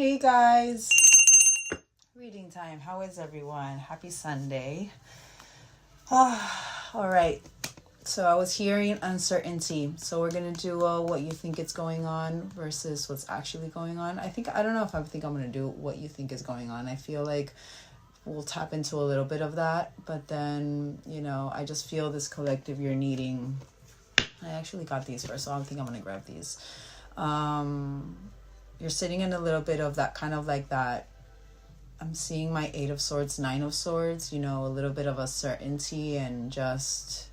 Hey guys, reading time. How is everyone? Happy Sunday. All right. So I was hearing uncertainty. So we're going to do what you think is going on versus what's actually going on. I don't know if I think I'm going to do what you think is going on. I feel like we'll tap into a little bit of that. But then, I just feel this collective you're needing. I actually got these first, so I think I'm going to grab these. You're sitting in a little bit of that kind of like that. I'm seeing my 8 of Swords, 9 of Swords, a little bit of uncertainty and just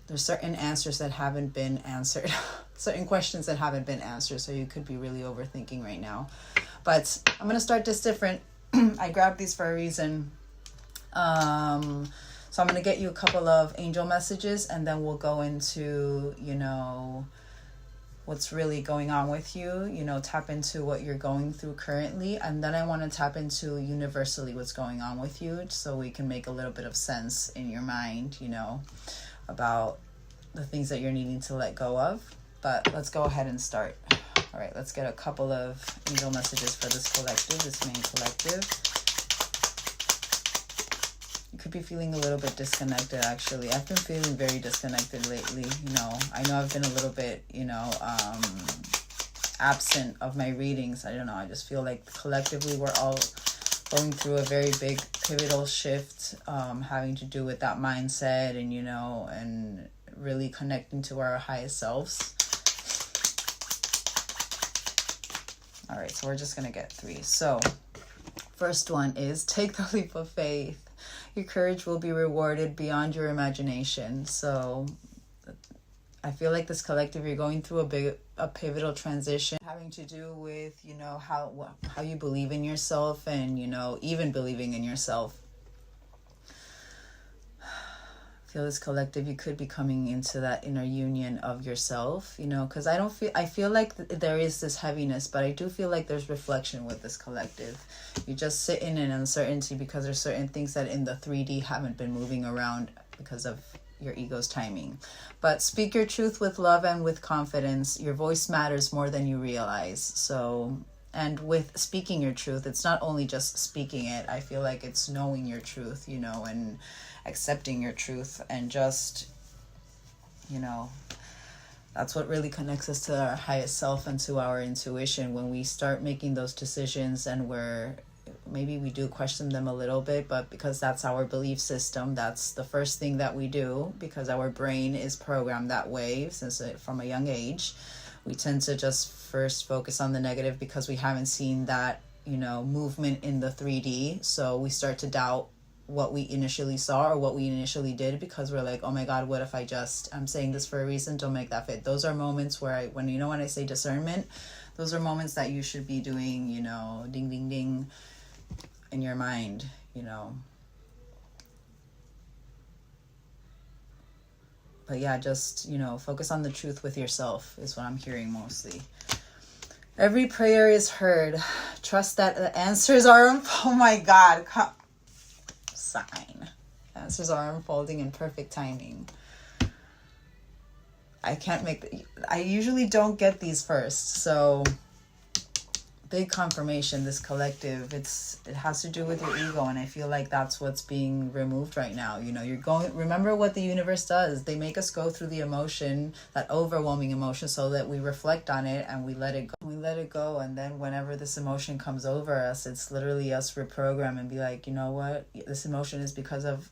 there's certain answers that haven't been answered, certain questions that haven't been answered. So you could be really overthinking right now, but I'm going to start this different. I grabbed these for a reason. So I'm going to get you a couple of angel messages and then we'll go into, what's really going on with you, tap into what you're going through currently. And then I want to tap into universally what's going on with you so we can make a little bit of sense in your mind, about the things that you're needing to let go of. But let's go ahead and start. All right, let's get a couple of angel messages for this collective, this main collective. You could be feeling a little bit disconnected, actually. I've been feeling very disconnected lately. I know I've been a little bit, absent of my readings. I don't know. I just feel like collectively we're all going through a very big pivotal shift, having to do with that mindset and, and really connecting to our highest selves. All right, so we're just going to get 3. So first one is take the leap of faith. Your courage will be rewarded beyond your imagination. So I feel like this collective, you're going through a pivotal transition having to do with, how you believe in yourself and, even believing in yourself. I feel this collective, you could be coming into that inner union of yourself, because I feel like there is this heaviness, but I do feel like there's reflection with this collective. You just sit in an uncertainty because there's certain things that in the 3D haven't been moving around because of your ego's timing. But speak your truth with love and with confidence. Your voice matters more than you realize. So, and with speaking your truth, it's not only just speaking it. I feel like it's knowing your truth, and accepting your truth and just, that's what really connects us to our highest self and to our intuition. When we start making those decisions and maybe we do question them a little bit, but because that's our belief system, that's the first thing that we do, because our brain is programmed that way from a young age. We tend to just first focus on the negative because we haven't seen that, movement in the 3D. So we start to doubt what we initially saw or what we initially did because we're like, oh my God, what if I'm saying this for a reason, don't make that fit. Those are moments where when I say discernment, those are moments that you should be doing, ding, ding, ding in your mind, But yeah, just, focus on the truth with yourself is what I'm hearing mostly. Every prayer is heard. Trust that the answers are, oh my God, sign. Answers are unfolding in perfect timing. I usually don't get these first, so big confirmation. This collective, it has to do with your ego, and I feel like that's what's being removed right now. Remember what the universe does. They make us go through the emotion, that overwhelming emotion, so that we reflect on it and we let it go. And then whenever this emotion comes over us, it's literally us reprogram and be like, you know what, this emotion is because of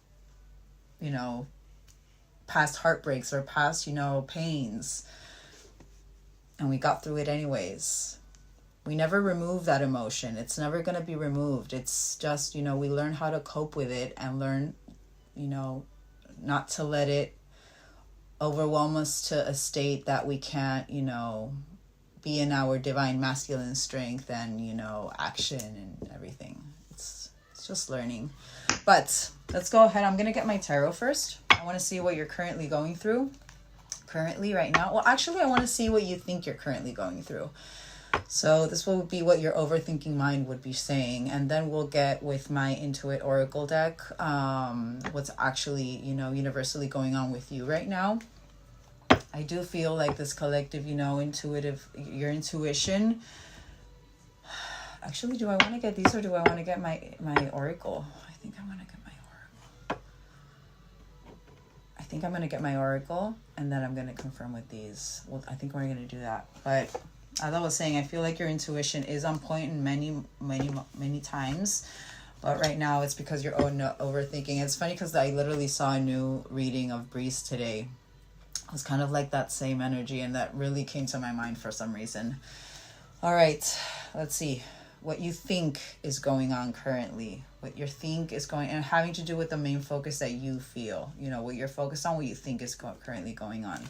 past heartbreaks or past pains, and we got through it anyways. We never remove that emotion. It's never going to be removed. It's just, we learn how to cope with it and learn, not to let it overwhelm us to a state that we can't, be in our divine masculine strength and, action and everything. It's just learning. But let's go ahead. I'm going to get my tarot first. I want to see what you're currently going through right now. Well, actually, I want to see what you think you're currently going through. So this will be what your overthinking mind would be saying. And then we'll get with my Intuit Oracle deck, what's actually, universally going on with you right now. I do feel like this collective, your intuition. Actually, do I want to get these or do I want to get my oracle? I think I'm going to get my oracle. I think I'm going to get my oracle and then I'm going to confirm with these. Well, I think we're going to do that. But as I was saying, I feel like your intuition is on point in many times. But right now it's because you're overthinking. It's funny because I literally saw a new reading of Breeze today. It was kind of like that same energy and that really came to my mind for some reason. All right, let's see what you think is going on currently. What you think is going and having to do with the main focus that you feel. What you're focused on, what you think is currently going on.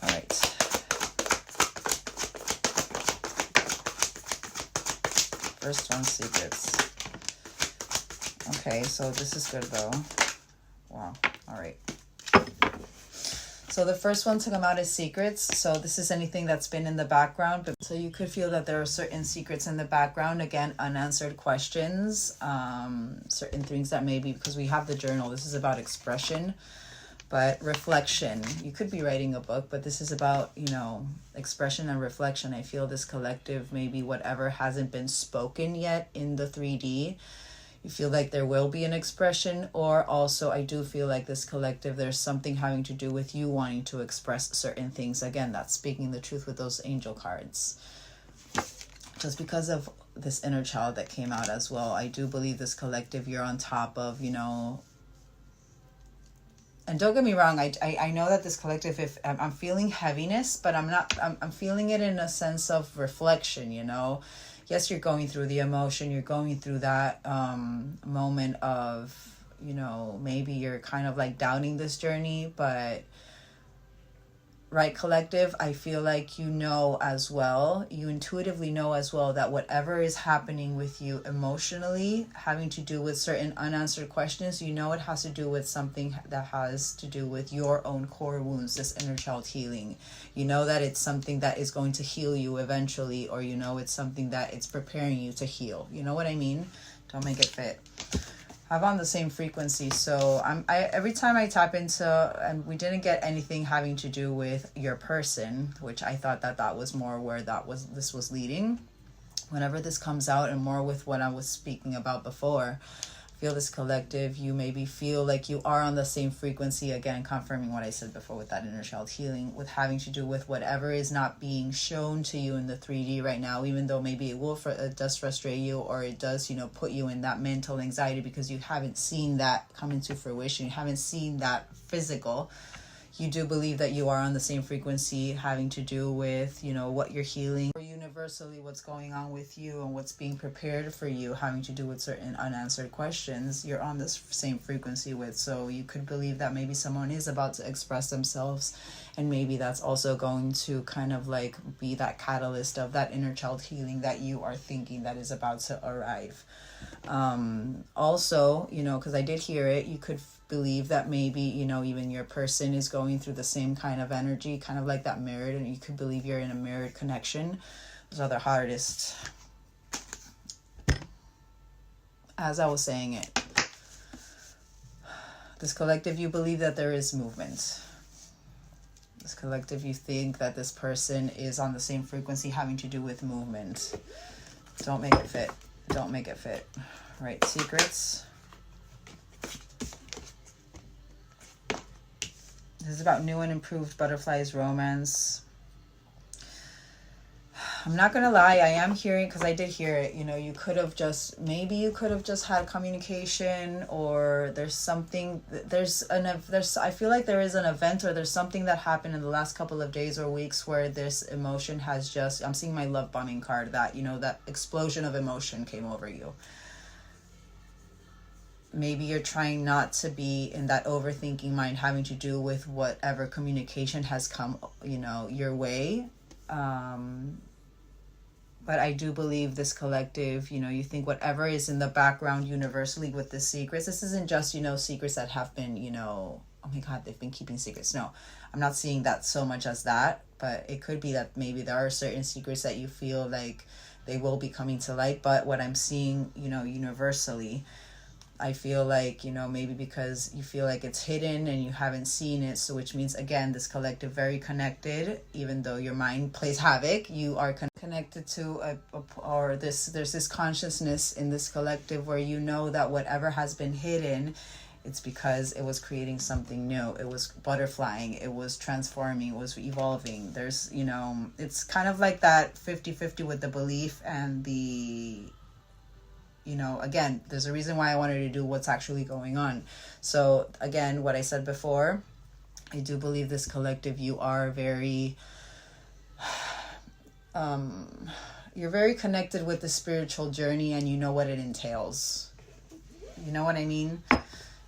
All right. First one, secrets. Okay, so this is good though. Wow. All right. So the first one to come out is secrets. So this is anything that's been in the background. But so you could feel that there are certain secrets in the background. Again, unanswered questions, certain things that maybe, because we have the journal, this is about expression, but reflection. You could be writing a book, but this is about, expression and reflection. I feel this collective, maybe whatever hasn't been spoken yet in the 3D, you feel like there will be an expression, or also I do feel like this collective, there's something having to do with you wanting to express certain things. Again, that's speaking the truth with those angel cards. Just because of this inner child that came out as well, I do believe this collective, you're on top of, and don't get me wrong, I know that this collective, if I'm feeling heaviness, but I'm feeling it in a sense of reflection, Yes, you're going through the emotion, you're going through that moment of, maybe you're kind of like doubting this journey, but right, collective, I feel like you intuitively know as well that whatever is happening with you emotionally, having to do with certain unanswered questions, it has to do with something that has to do with your own core wounds, this inner child healing. You know that it's something that is going to heal you eventually, or it's something that it's preparing you to heal. You know what I mean? Don't make it fit. I'm on the same frequency, so every time I tap into, and we didn't get anything having to do with your person, which I thought that was more where this was leading. Whenever this comes out, and more with what I was speaking about before, I feel this collective, you maybe feel like you are on the same frequency, again confirming what I said before with that inner child healing, with having to do with whatever is not being shown to you in the 3D right now, even though maybe it does frustrate you, or it does put you in that mental anxiety because you haven't seen that come into fruition, you haven't seen that physical. You do believe that you are on the same frequency, having to do with what you're healing, or universally what's going on with you and what's being prepared for you, having to do with certain unanswered questions. You're on this same frequency with, so you could believe that maybe someone is about to express themselves, and maybe that's also going to kind of like be that catalyst of that inner child healing that you are thinking that is about to arrive. Also, because I did hear it, you could believe that maybe, even your person is going through the same kind of energy, kind of like that mirrored, and you could believe you're in a mirrored connection. Those are the hardest. As I was saying it, this collective, you believe that there is movement. This collective, you think that this person is on the same frequency, having to do with movement. Don't make it fit. Don't make it fit. Right, secrets. This is about new and improved butterflies romance. I'm not going to lie, I am hearing, because I did hear it, you could have just had communication, or there's something, I feel like there is an event, or there's something that happened in the last couple of days or weeks where this emotion has just, I'm seeing my love bombing card, that, that explosion of emotion came over you. Maybe you're trying not to be in that overthinking mind, having to do with whatever communication has come, your way. But I do believe this collective, you think whatever is in the background universally with the secrets, this isn't just, secrets that have been, oh my God, they've been keeping secrets. No, I'm not seeing that so much as that, but it could be that maybe there are certain secrets that you feel like they will be coming to light. But what I'm seeing, universally, I feel like, maybe because you feel like it's hidden and you haven't seen it. So which means, again, this collective very connected, even though your mind plays havoc, you are connected to there's this consciousness in this collective where you know that whatever has been hidden, it's because it was creating something new. It was butterflying. It was transforming. It was evolving. There's, it's kind of like that 50-50 with the belief and the, again, there's a reason why I wanted to do what's actually going on. So again, what I said before, I do believe this collective, you are very, you're very connected with the spiritual journey, and you know what it entails. You know what I mean?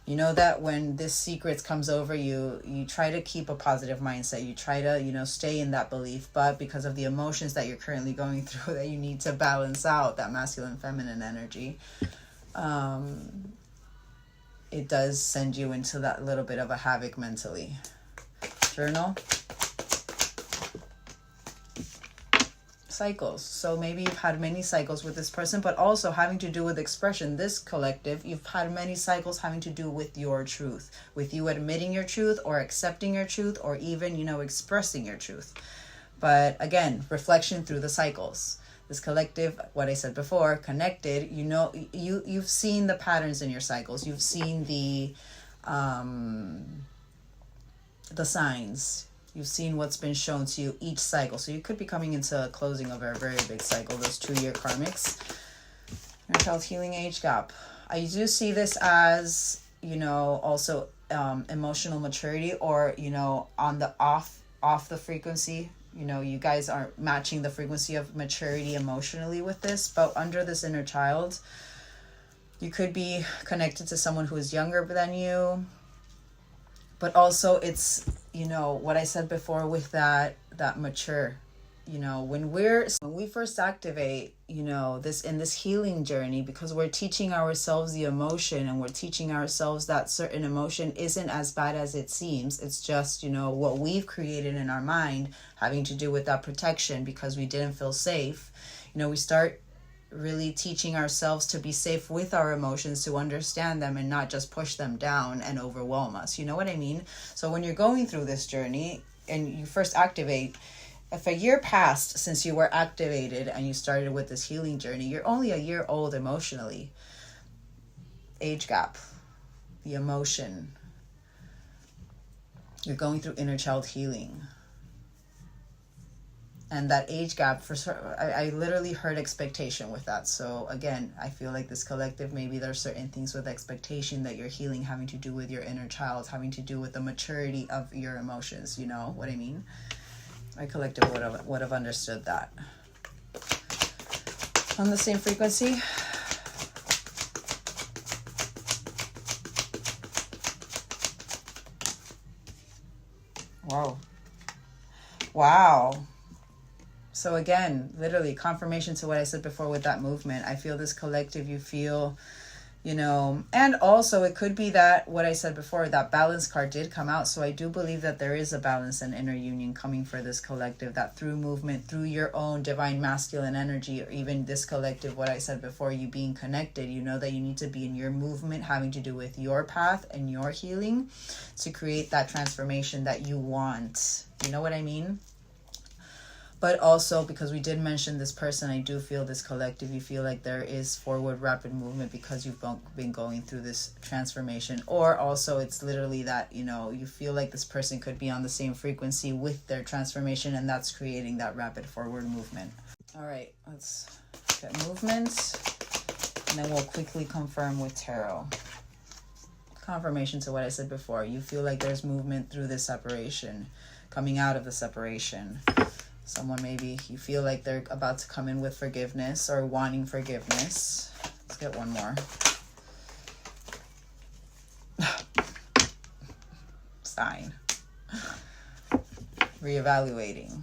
You know that when this secrets comes over you, you try to keep a positive mindset. You try to, stay in that belief. But because of the emotions that you're currently going through, that you need to balance out that masculine, feminine energy, it does send you into that little bit of a havoc mentally. Journal. Cycles. So maybe you've had many cycles with this person, but also having to do with expression. This collective, you've had many cycles having to do with your truth, with you admitting your truth or accepting your truth, or even, expressing your truth. But again, reflection through the cycles. This collective, what I said before, connected, you've seen the patterns in your cycles. You've seen the signs. You've seen what's been shown to you each cycle. So you could be coming into a closing of a very big cycle, those 2-year karmics. Inner child healing age gap. I do see this as, also emotional maturity, or, on the off the frequency. You guys aren't matching the frequency of maturity emotionally with this. But under this inner child, you could be connected to someone who is younger than you. But also it's, what I said before with that mature, when we first activate, this healing journey, because we're teaching ourselves the emotion, and we're teaching ourselves that certain emotion isn't as bad as it seems. It's just, what we've created in our mind having to do with that protection because we didn't feel safe. We start really teaching ourselves to be safe with our emotions, to understand them and not just push them down and overwhelm us. You know what I mean? So when you're going through this journey and you first activate, if a year passed since you were activated and you started with this healing journey, you're only a year old emotionally. Age gap, the emotion. You're going through inner child healing. And that age gap, I literally heard expectation with that. So again, I feel like this collective, maybe there's certain things with expectation that you're healing having to do with your inner child, having to do with the maturity of your emotions. You know what I mean? My collective would have understood that. On the same frequency. Whoa. Wow. So again, literally confirmation to what I said before with that movement. I feel this collective, you feel, and also it could be that what I said before, that balance card did come out. So I do believe that there is a balance and inner union coming for this collective, that through movement, through your own divine masculine energy, or even this collective, what I said before, you being connected, that you need to be in your movement having to do with your path and your healing to create that transformation that you want. You know what I mean? But also, because we did mention this person, I do feel this collective, you feel like there is forward rapid movement because you've been going through this transformation. Or also it's literally that, you feel like this person could be on the same frequency with their transformation, and that's creating that rapid forward movement. All right, let's get movement, and then we'll quickly confirm with tarot. Confirmation to what I said before. You feel like there's movement through this separation, coming out of the separation. Someone, maybe you feel like they're about to come in with forgiveness or wanting forgiveness. Let's get one more. Sign. Reevaluating.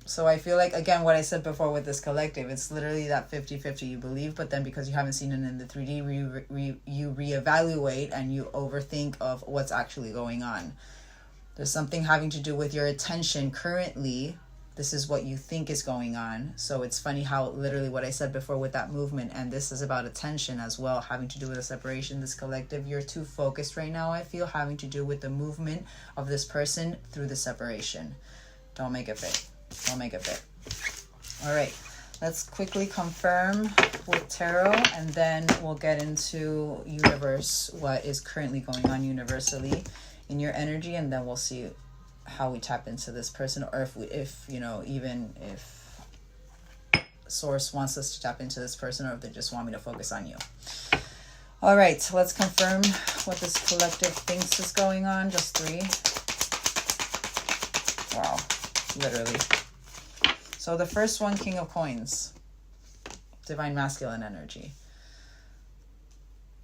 So I feel like, again, what I said before with this collective, it's literally that 50-50 you believe, but then because you haven't seen it in the 3D, you reevaluate and you overthink of what's actually going on. There's something having to do with your attention currently This is what you think is going on. So it's funny how literally what I said before with that movement, and this is about attention as well, having to do with a separation. This collective, you're too focused right now, I feel, having to do with the movement of this person through the separation. Don't make it fit. Don't make it fit. All right. Let's quickly confirm with tarot, and then we'll get into universe, what is currently going on universally in your energy, and then we'll see how we tap into this person, or if you know, even if source wants us to tap into this person, or if they just want me to focus on you. All right, so let's confirm what this collective thinks is going on. Just 3. Wow, literally. So the first one, King of Coins, divine masculine energy.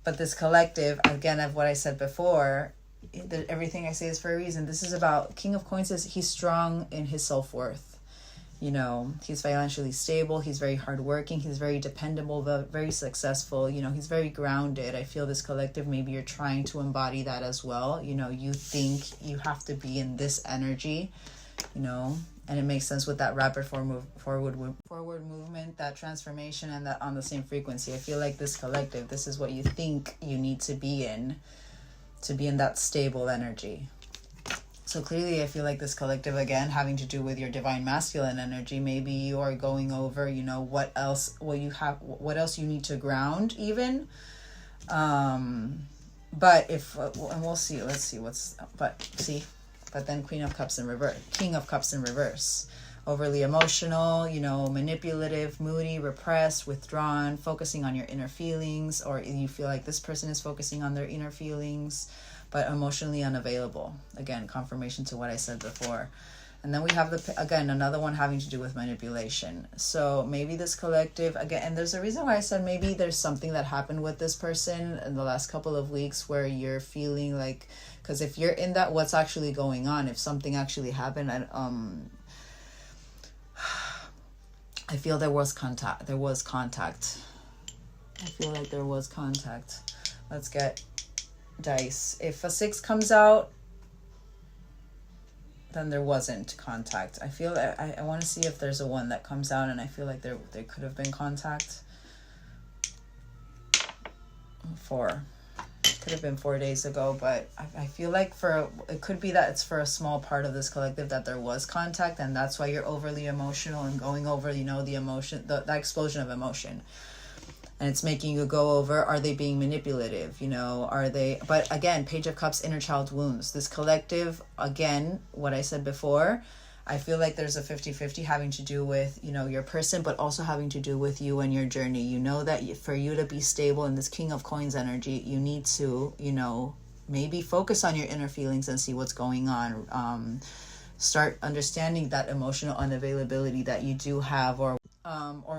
But this collective, again, of what I said before, everything I say is for a reason. This is about King of Coins. He's strong in his self-worth. You know, he's financially stable. He's very hardworking. He's very dependable, but very successful. You know, he's very grounded. I feel this collective, maybe you're trying to embody that as well. You know, you think you have to be in this energy, you know, and it makes sense with that rapid forward movement, that transformation, and that on the same frequency. I feel like this collective, this is what you think you need to be in that stable energy. So clearly I feel like this collective, again, having to do with your divine masculine energy, maybe you are going over, you know, what else you need to ground even. But if, and we'll see, let's see but then King of Cups in reverse. Overly emotional, you know, manipulative, moody, repressed, withdrawn, focusing on your inner feelings, or you feel like this person is focusing on their inner feelings, but emotionally unavailable. Again, confirmation to what I said before. And then we have another one having to do with manipulation. So maybe this collective, again, and there's a reason why I said maybe there's something that happened with this person in the last couple of weeks where you're feeling like, because if you're in that, what's actually going on, if something actually happened, I feel there was contact. I feel like there was contact. Let's get dice. If a 6 comes out, then there wasn't contact. I feel that I want to see if there's a 1 that comes out, and I feel like there could have been contact. 4. Could have been 4 days ago, but I feel like it could be that it's for a small part of this collective that there was contact, and that's why you're overly emotional and going over, you know, the emotion, that explosion of emotion. And it's making you go over, are they being manipulative? You know, are they, but again, Page of Cups, inner child wounds. This collective, again, what I said before, I feel like there's a 50-50 having to do with, you know, your person, but also having to do with you and your journey. You know that for you to be stable in this King of Coins energy, you need to, you know, maybe focus on your inner feelings and see what's going on. Start understanding that emotional unavailability that you do have, or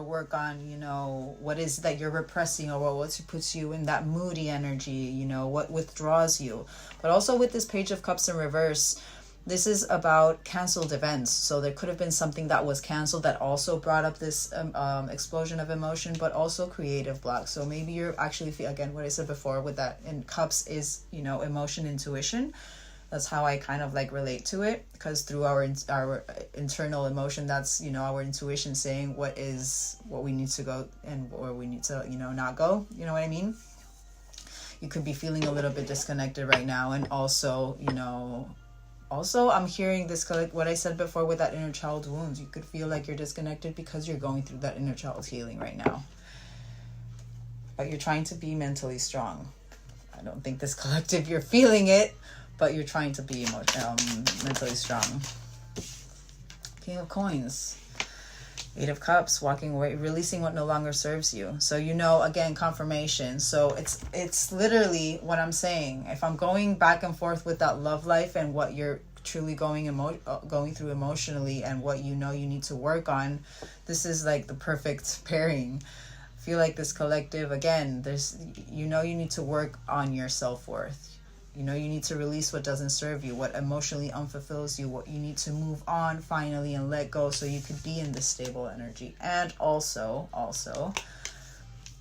work on, you know, what is that you're repressing, or what puts you in that moody energy, you know, what withdraws you. But also with this Page of Cups in reverse, this is about canceled events. So there could have been something that was canceled that also brought up this explosion of emotion, but also creative block. So maybe you're actually, again, what I said before with that in Cups is, you know, emotion, intuition. That's how I kind of like relate to it, because through our internal emotion, that's, you know, our intuition saying what we need to go and where we need to, you know, not go. You know what I mean? You could be feeling a little bit disconnected right now, and also, you know, I'm hearing this, what I said before with that inner child wounds. You could feel like you're disconnected because you're going through that inner child healing right now. But you're trying to be mentally strong. I don't think this collective, you're feeling it, but you're trying to be mentally strong. King of Coins. 8 of Cups, walking away, releasing what no longer serves you. So, you know, again, confirmation. So it's literally what I'm saying. If I'm going back and forth with that love life and what you're truly going through emotionally and what you know you need to work on, this is like the perfect pairing. I feel like this collective, again, you know you need to work on your self-worth. You know, you need to release what doesn't serve you, what emotionally unfulfills you, what you need to move on finally and let go so you could be in this stable energy. And also,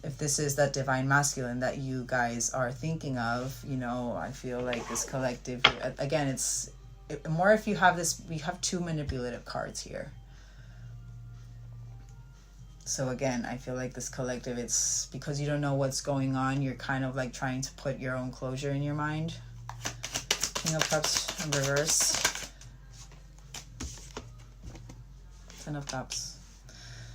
if this is that divine masculine that you guys are thinking of, you know, I feel like this collective, again, more if you have this, we have 2 manipulative cards here. So again, I feel like this collective, it's because you don't know what's going on, you're kind of like trying to put your own closure in your mind. King of Cups in reverse. Ten of Cups.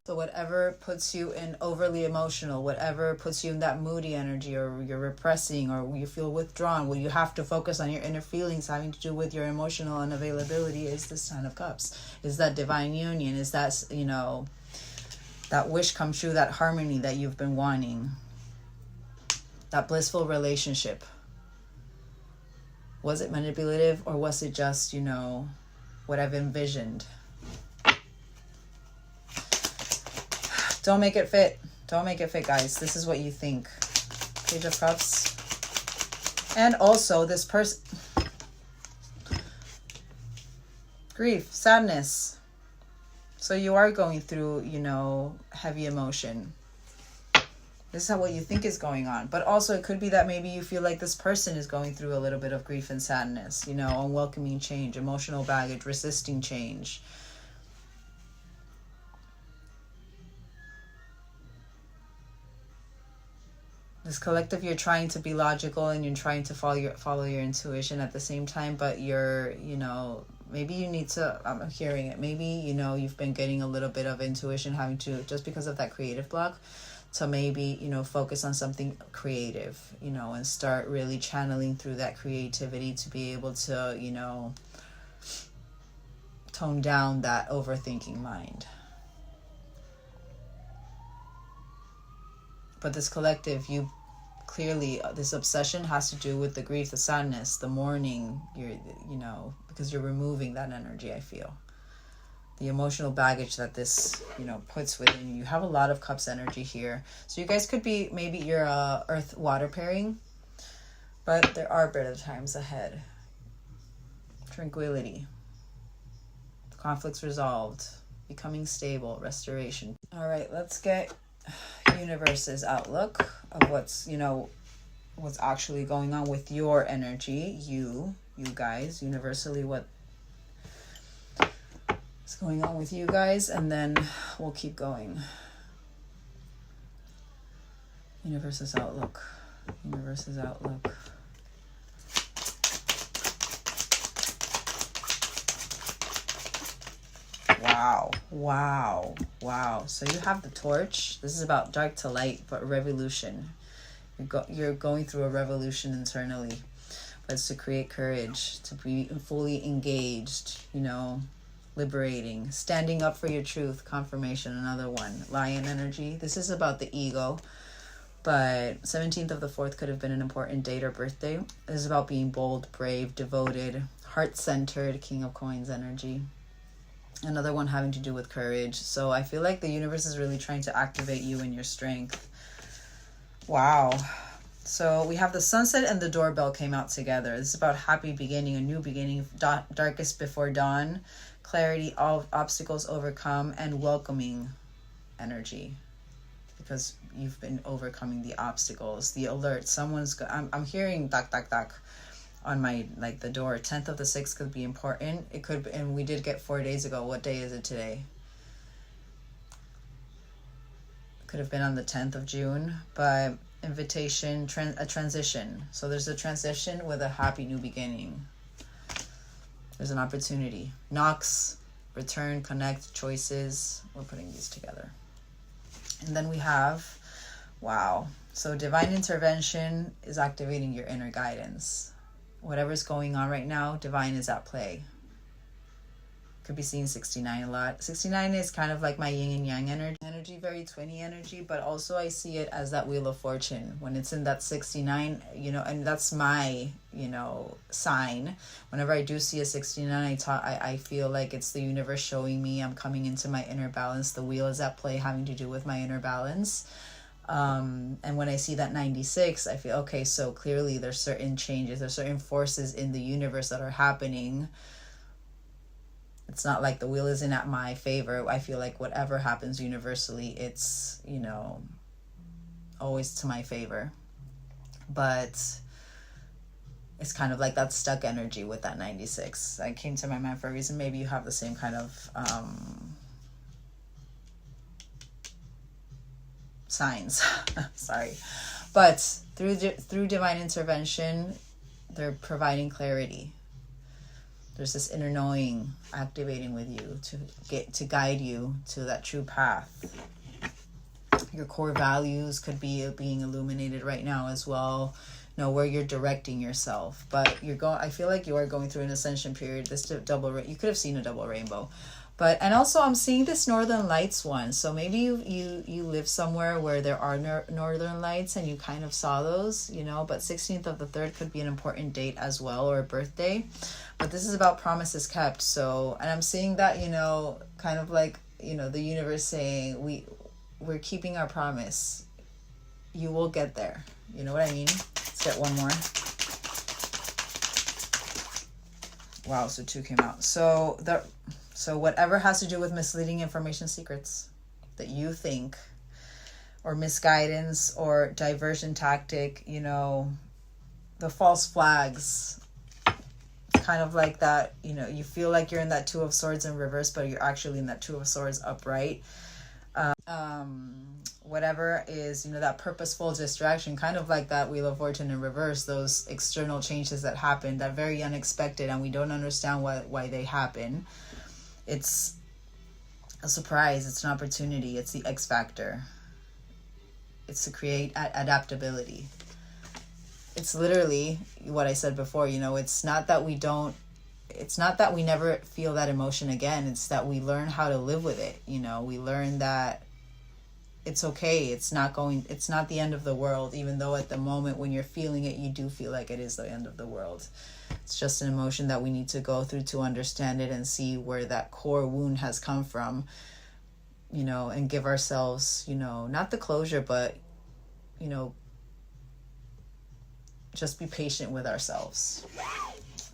So whatever puts you in overly emotional, whatever puts you in that moody energy, or you're repressing, or you feel withdrawn, where you have to focus on your inner feelings having to do with your emotional unavailability, is this Ten of Cups. Is that divine union? Is that, you know, that wish come true, that harmony that you've been wanting, that blissful relationship? Was it manipulative, or was it just, you know, what I've envisioned? Don't make it fit. Don't make it fit, guys. This is what you think. Page of Cups. And also this person. Grief, sadness. So you are going through, you know, heavy emotion. This is what you think is going on. But also it could be that maybe you feel like this person is going through a little bit of grief and sadness. You know, unwelcoming change, emotional baggage, resisting change. This collective, you're trying to be logical and you're trying to follow your intuition at the same time, but you're, you know, maybe you need to, I'm hearing it, maybe, you know, you've been getting a little bit of intuition, having to, just because of that creative block, to maybe, you know, focus on something creative, you know, and start really channeling through that creativity to be able to, you know, tone down that overthinking mind. But this collective, you clearly, this obsession has to do with the grief, the sadness, the mourning, you know, because you're removing that energy, I feel. The emotional baggage that this, you know, puts within you. You have a lot of Cups energy here. So you guys could be, maybe you're earth water pairing, but there are better times ahead. Tranquility. Conflicts resolved. Becoming stable. Restoration. All right, let's get universe's outlook of what's, you know, what's actually going on with your energy, you guys, universally, what is going on with you guys, and then we'll keep going. Universe's outlook. Universe's outlook. Wow. So you have the Torch. This is about dark to light, but revolution. You're going through a revolution internally. But it's to create courage, to be fully engaged, you know, liberating, standing up for your truth, confirmation, another one. Lion energy. This is about the ego. But 17th of the 4th could have been an important date or birthday. This is about being bold, brave, devoted, heart-centered, King of Coins energy. Another one having to do with courage. So I feel like the universe is really trying to activate you and your strength. Wow. So we have the sunset and the doorbell came out together. This is about happy beginning, a new beginning, darkest before dawn, clarity, all obstacles overcome, and welcoming energy. Because you've been overcoming the obstacles, the alert. I'm hearing dak on my, like, the door. 10th of the 6th could be important. It could, and we did get 4 days ago. What day is it today? Could have been on the 10th of June, but invitation, a transition. So there's a transition with a happy new beginning. There's an opportunity. Knocks, return, connect, choices. We're putting these together. And then we have, wow. So divine intervention is activating your inner guidance. Whatever's going on right now, divine is at play. Could be seeing 69 a lot. 69 is kind of like my yin and yang energy, very twinny energy, but also I see it as that Wheel of Fortune. When it's in that 69, you know, and that's my, you know, sign. Whenever I do see a 69, I feel like it's the universe showing me I'm coming into my inner balance. The wheel is at play, having to do with my inner balance. And when I see that 96, I feel, okay, so clearly there's certain changes, there's certain forces in the universe that are happening. It's not like the wheel isn't at my favor. I feel like whatever happens universally, it's, you know, always to my favor. But it's kind of like that stuck energy with that 96. That came to my mind for a reason. Maybe you have the same kind of signs. Sorry. But through divine intervention, they're providing clarity. There's this inner knowing activating with you to guide you to that true path. Your core values could be being illuminated right now as well. Know where you're directing yourself. But I feel like you are going through an ascension period. This you could have seen a double rainbow. And also I'm seeing this Northern Lights one. So maybe you live somewhere where there are Northern Lights and you kind of saw those, but 16th of the 3rd could be an important date as well, or a birthday. But this is about promises kept. So, and I'm seeing that, kind of like, the universe saying, we're keeping our promise. You will get there. You know what I mean? Let's get one more. Wow, so 2 came out. So whatever has to do with misleading information secrets that you think, or misguidance or diversion tactic, the false flags, kind of like that, you feel like you're in that 2 of Swords in reverse, but you're actually in that 2 of Swords upright. Whatever is, that purposeful distraction, kind of like that Wheel of Fortune in reverse, those external changes that happen, that very unexpected, and we don't understand why they happen. It's a surprise. It's an opportunity. It's the X factor. It's to create adaptability. It's literally what I said before, it's not that we never feel that emotion again. It's that we learn how to live with it. We learn that it's okay. It's not the end of the world, even though at the moment when you're feeling it, you do feel like it is the end of the world. It's just an emotion that we need to go through to understand it and see where that core wound has come from, and give ourselves, not the closure, but, just be patient with ourselves.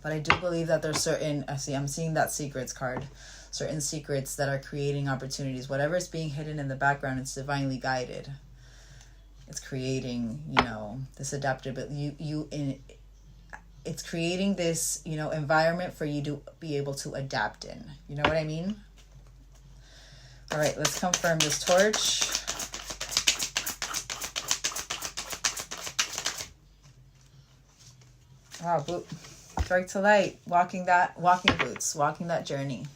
But I do believe that there's I'm seeing that secrets card, certain secrets that are creating opportunities. Whatever is being hidden in the background, it's divinely guided. It's creating, this adaptability. It's creating this, environment for you to be able to adapt in. You know what I mean? All right, let's confirm this torch. Wow, dark to light, walking boots, walking that journey.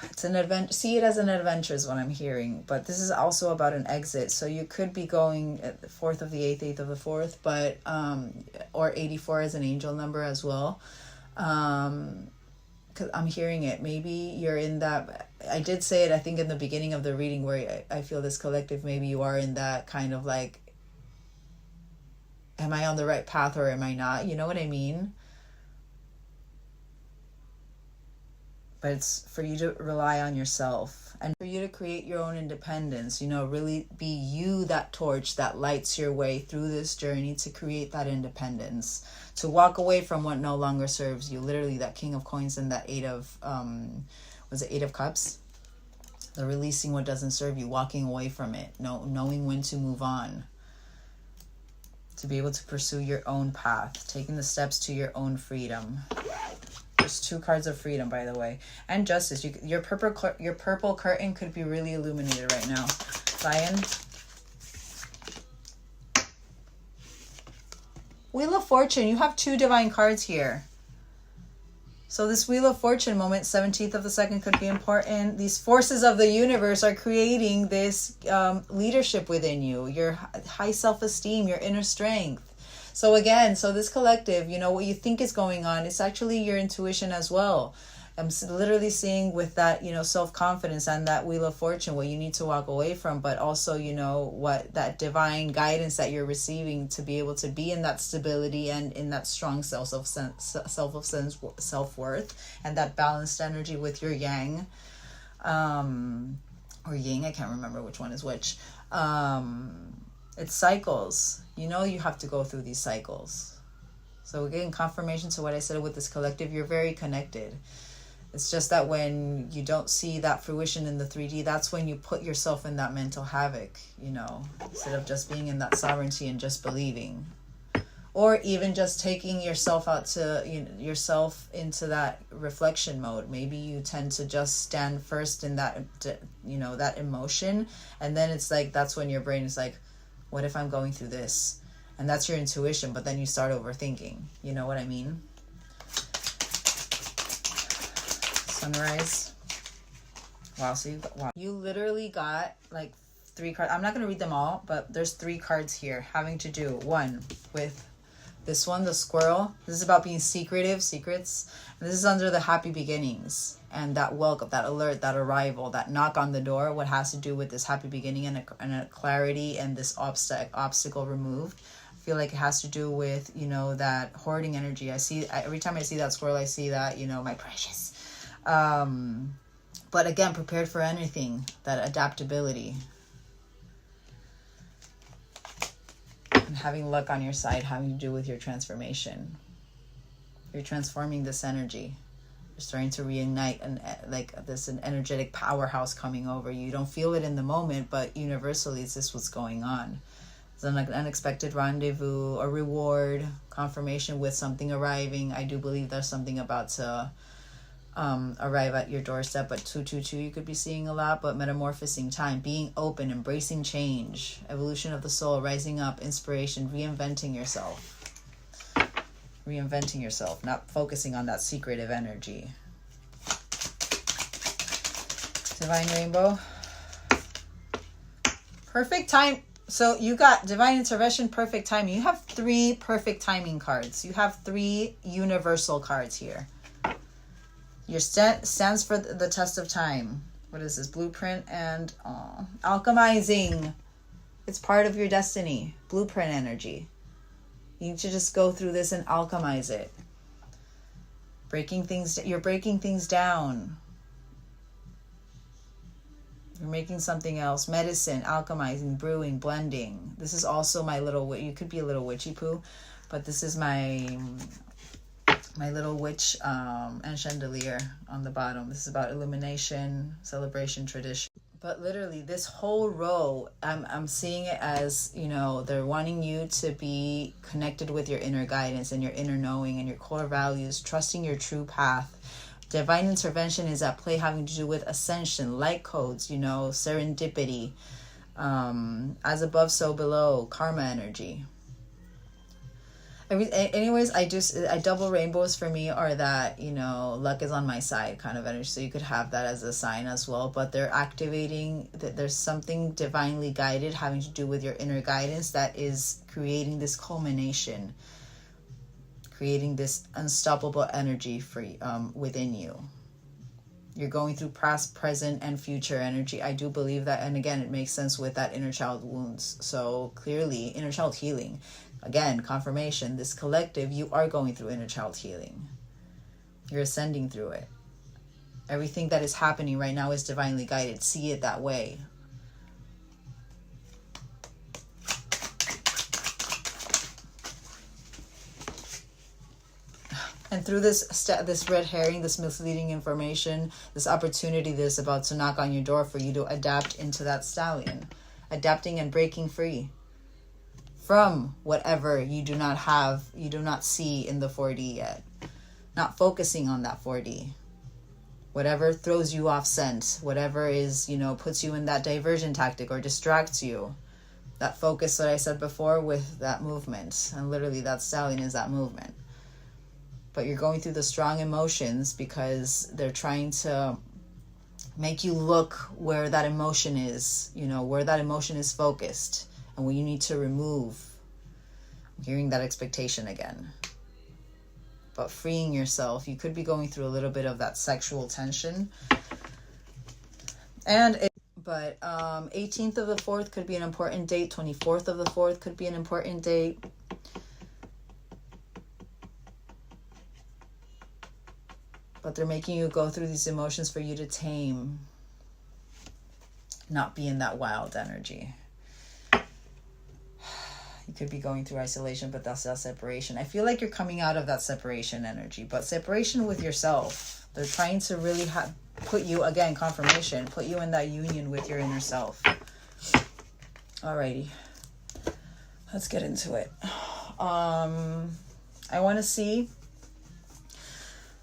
It's an adventure. See it as an adventure is what I'm hearing, but this is also about an exit. So you could be going at the 4th of the 8th, 8th of the 4th, but or 84 as an angel number as well. Because I'm hearing it. Maybe you're in that. I did say it, I think, in the beginning of the reading, where I feel this collective. Maybe you are in that kind of like, am I on the right path or am I not? You know what I mean? But it's for you to rely on yourself and for you to create your own independence, really be you, that torch that lights your way through this journey to create that independence, to walk away from what no longer serves you. Literally that King of Coins and that 8 of, was it 8 of Cups? The releasing what doesn't serve you, walking away from it, knowing when to move on, to be able to pursue your own path, taking the steps to your own freedom. There's 2 cards of freedom, by the way, and justice. Your purple curtain could be really illuminated right now. Lion. Wheel of Fortune. You have 2 divine cards here. So this Wheel of Fortune moment, 17th of the 2nd, could be important. These forces of the universe are creating this leadership within you, your high self-esteem, your inner strength. So again, this collective, what you think is going on, it's actually your intuition as well. I'm literally seeing with that, self-confidence and that Wheel of Fortune, what you need to walk away from, but also, what that divine guidance that you're receiving to be able to be in that stability and in that strong self-worth and that balanced energy with your yang, or yin, I can't remember which one is which. It's cycles. You have to go through these cycles. So again, confirmation to what I said with this collective, you're very connected. It's just that when you don't see that fruition in the 3D, that's when you put yourself in that mental havoc, instead of just being in that sovereignty and just believing. or even just taking yourself out to, you know, yourself into that reflection mode. Maybe you tend to just stand first in that, you know, that emotion, and then it's like that's when your brain is like, what if I'm going through this? And that's your intuition, but then you start overthinking. You know what I mean? Sunrise. Wow, so you literally got like 3 cards. I'm not going to read them all, but there's 3 cards here having to do, one, with this one, the squirrel. This is about being secretive, secrets. And this is under the happy beginnings and that welcome, that alert, that arrival, that knock on the door. What has to do with this happy beginning and a clarity and this obstacle removed. I feel like it has to do with, you know, that hoarding energy. Every time I see that squirrel, I see that, you know, my precious. But again, prepared for anything, that adaptability. And having luck on your side, having to do with your transformation. You're transforming this energy. You're starting to reignite an energetic powerhouse coming over you. You don't feel it in the moment, but universally, it's just what's going on. It's an unexpected rendezvous, a reward, confirmation with something arriving. I do believe there's something about to arrive at your doorstep. But 222 you could be seeing a lot, but metamorphosing time, being open, embracing change, evolution of the soul, rising up, inspiration, reinventing yourself, not focusing on that secretive energy. Divine Rainbow, perfect time. So you got divine intervention, perfect timing. You have 3 perfect timing cards. You have 3 universal cards here. Your stands for the test of time. What is this? Blueprint and alchemizing. It's part of your destiny. Blueprint energy. You need to just go through this and alchemize it. You're breaking things down. You're making something else. Medicine, alchemizing, brewing, blending. This is also my little, you could be a little witchy poo, but this is my little witch and chandelier on the bottom. This is about illumination, celebration, tradition. But literally this whole row, I'm seeing it as, you know, they're wanting you to be connected with your inner guidance and your inner knowing and your core values, trusting your true path. Divine intervention is at play, having to do with ascension, light codes, you know, serendipity, as above, so below, karma energy. Anyways, I double rainbows for me are that, you know, luck is on my side kind of energy. So you could have that as a sign as well, but they're activating that there's something divinely guided having to do with your inner guidance that is creating this culmination, creating this unstoppable energy for within you. You're going through past, present, and future energy. I do believe that, and again, it makes sense with that inner child wounds. So clearly, inner child healing. Again, confirmation, this collective, you are going through inner child healing. You're ascending through it. Everything that is happening right now is divinely guided. See it that way. And through this red herring, this misleading information, this opportunity that's about to knock on your door for you to adapt into that stallion. Adapting and breaking free from whatever you do not see in the 4D yet. Not focusing on that 4D. Whatever throws you off scent, whatever is, you know, puts you in that diversion tactic or distracts you. That focus that I said before with that movement. And literally that stallion is that movement. But you're going through the strong emotions because they're trying to make you look where that emotion is, you know, where that emotion is focused. And when you need to remove, hearing that expectation again. But freeing yourself, you could be going through a little bit of that sexual tension. But 18th of the 4th could be an important date. 24th of the 4th could be an important date. But they're making you go through these emotions for you to tame. Not be in that wild energy. You could be going through isolation, but that's that separation. I feel like you're coming out of that separation energy, but separation with yourself. They're trying to really put you, again, confirmation, put you in that union with your inner self. Alrighty. Let's get into it. I want to see.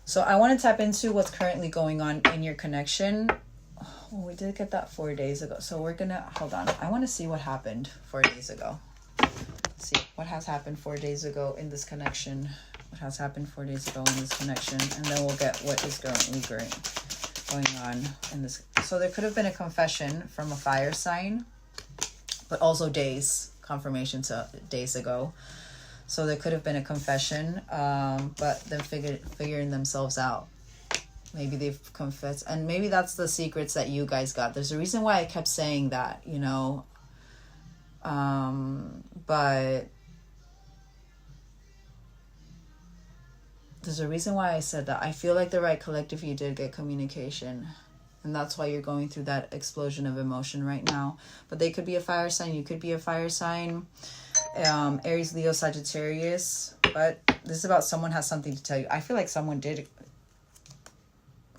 So I want to tap into what's currently going on in your connection. Oh, we did get that 4 days ago. So we're going to, hold on. I want to see what happened 4 days ago. Let's see what has happened 4 days ago in this connection. What has happened 4 days ago in this connection. And then we'll get what is currently going on in this. So there could have been a confession from a fire sign, but also days, confirmation to days ago. So there could have been a confession, but they're figuring themselves out. Maybe they've confessed, and maybe that's the secrets that you guys got. There's a reason why I kept saying that, you know, but there's a reason why I said that. I feel like the right collective, you did get communication, and that's why you're going through that explosion of emotion right now. But they could be a fire sign, you could be a fire sign, Aries, Leo, Sagittarius. But this is about someone has something to tell you. I feel like someone did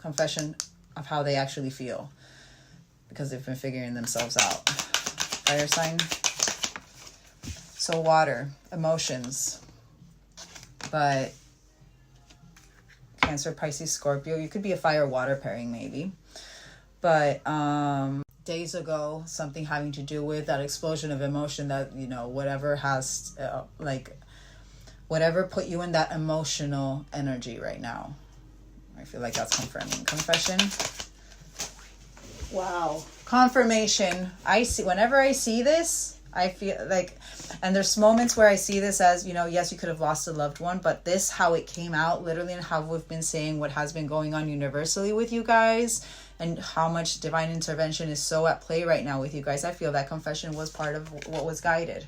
confession of how they actually feel, because they've been figuring themselves out. Fire sign. So water, emotions. But Cancer, Pisces, Scorpio, you could be a fire water pairing maybe. But days ago, something having to do with that explosion of emotion, that, you know, whatever has whatever put you in that emotional energy right now. I feel like that's confirming. Confession. Wow. Confirmation. I see, whenever I see this, I feel like, and there's moments where I see this as, you know, yes, you could have lost a loved one, but this, how it came out literally, and how we've been saying what has been going on universally with you guys, and how much divine intervention is so at play right now with you guys. I feel that confession was part of what was guided.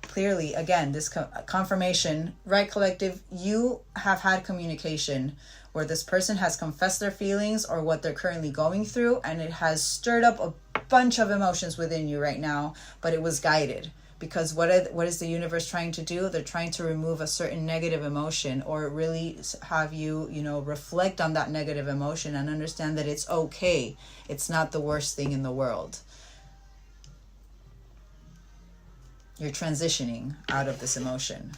Clearly, again, this confirmation, right, collective, you have had communication where this person has confessed their feelings or what they're currently going through, and it has stirred up a bunch of emotions within you right now, but it was guided. Because what is the universe trying to do? They're trying to remove a certain negative emotion, or really have you, you know, reflect on that negative emotion and understand that it's okay. It's not the worst thing in the world. You're transitioning out of this emotion.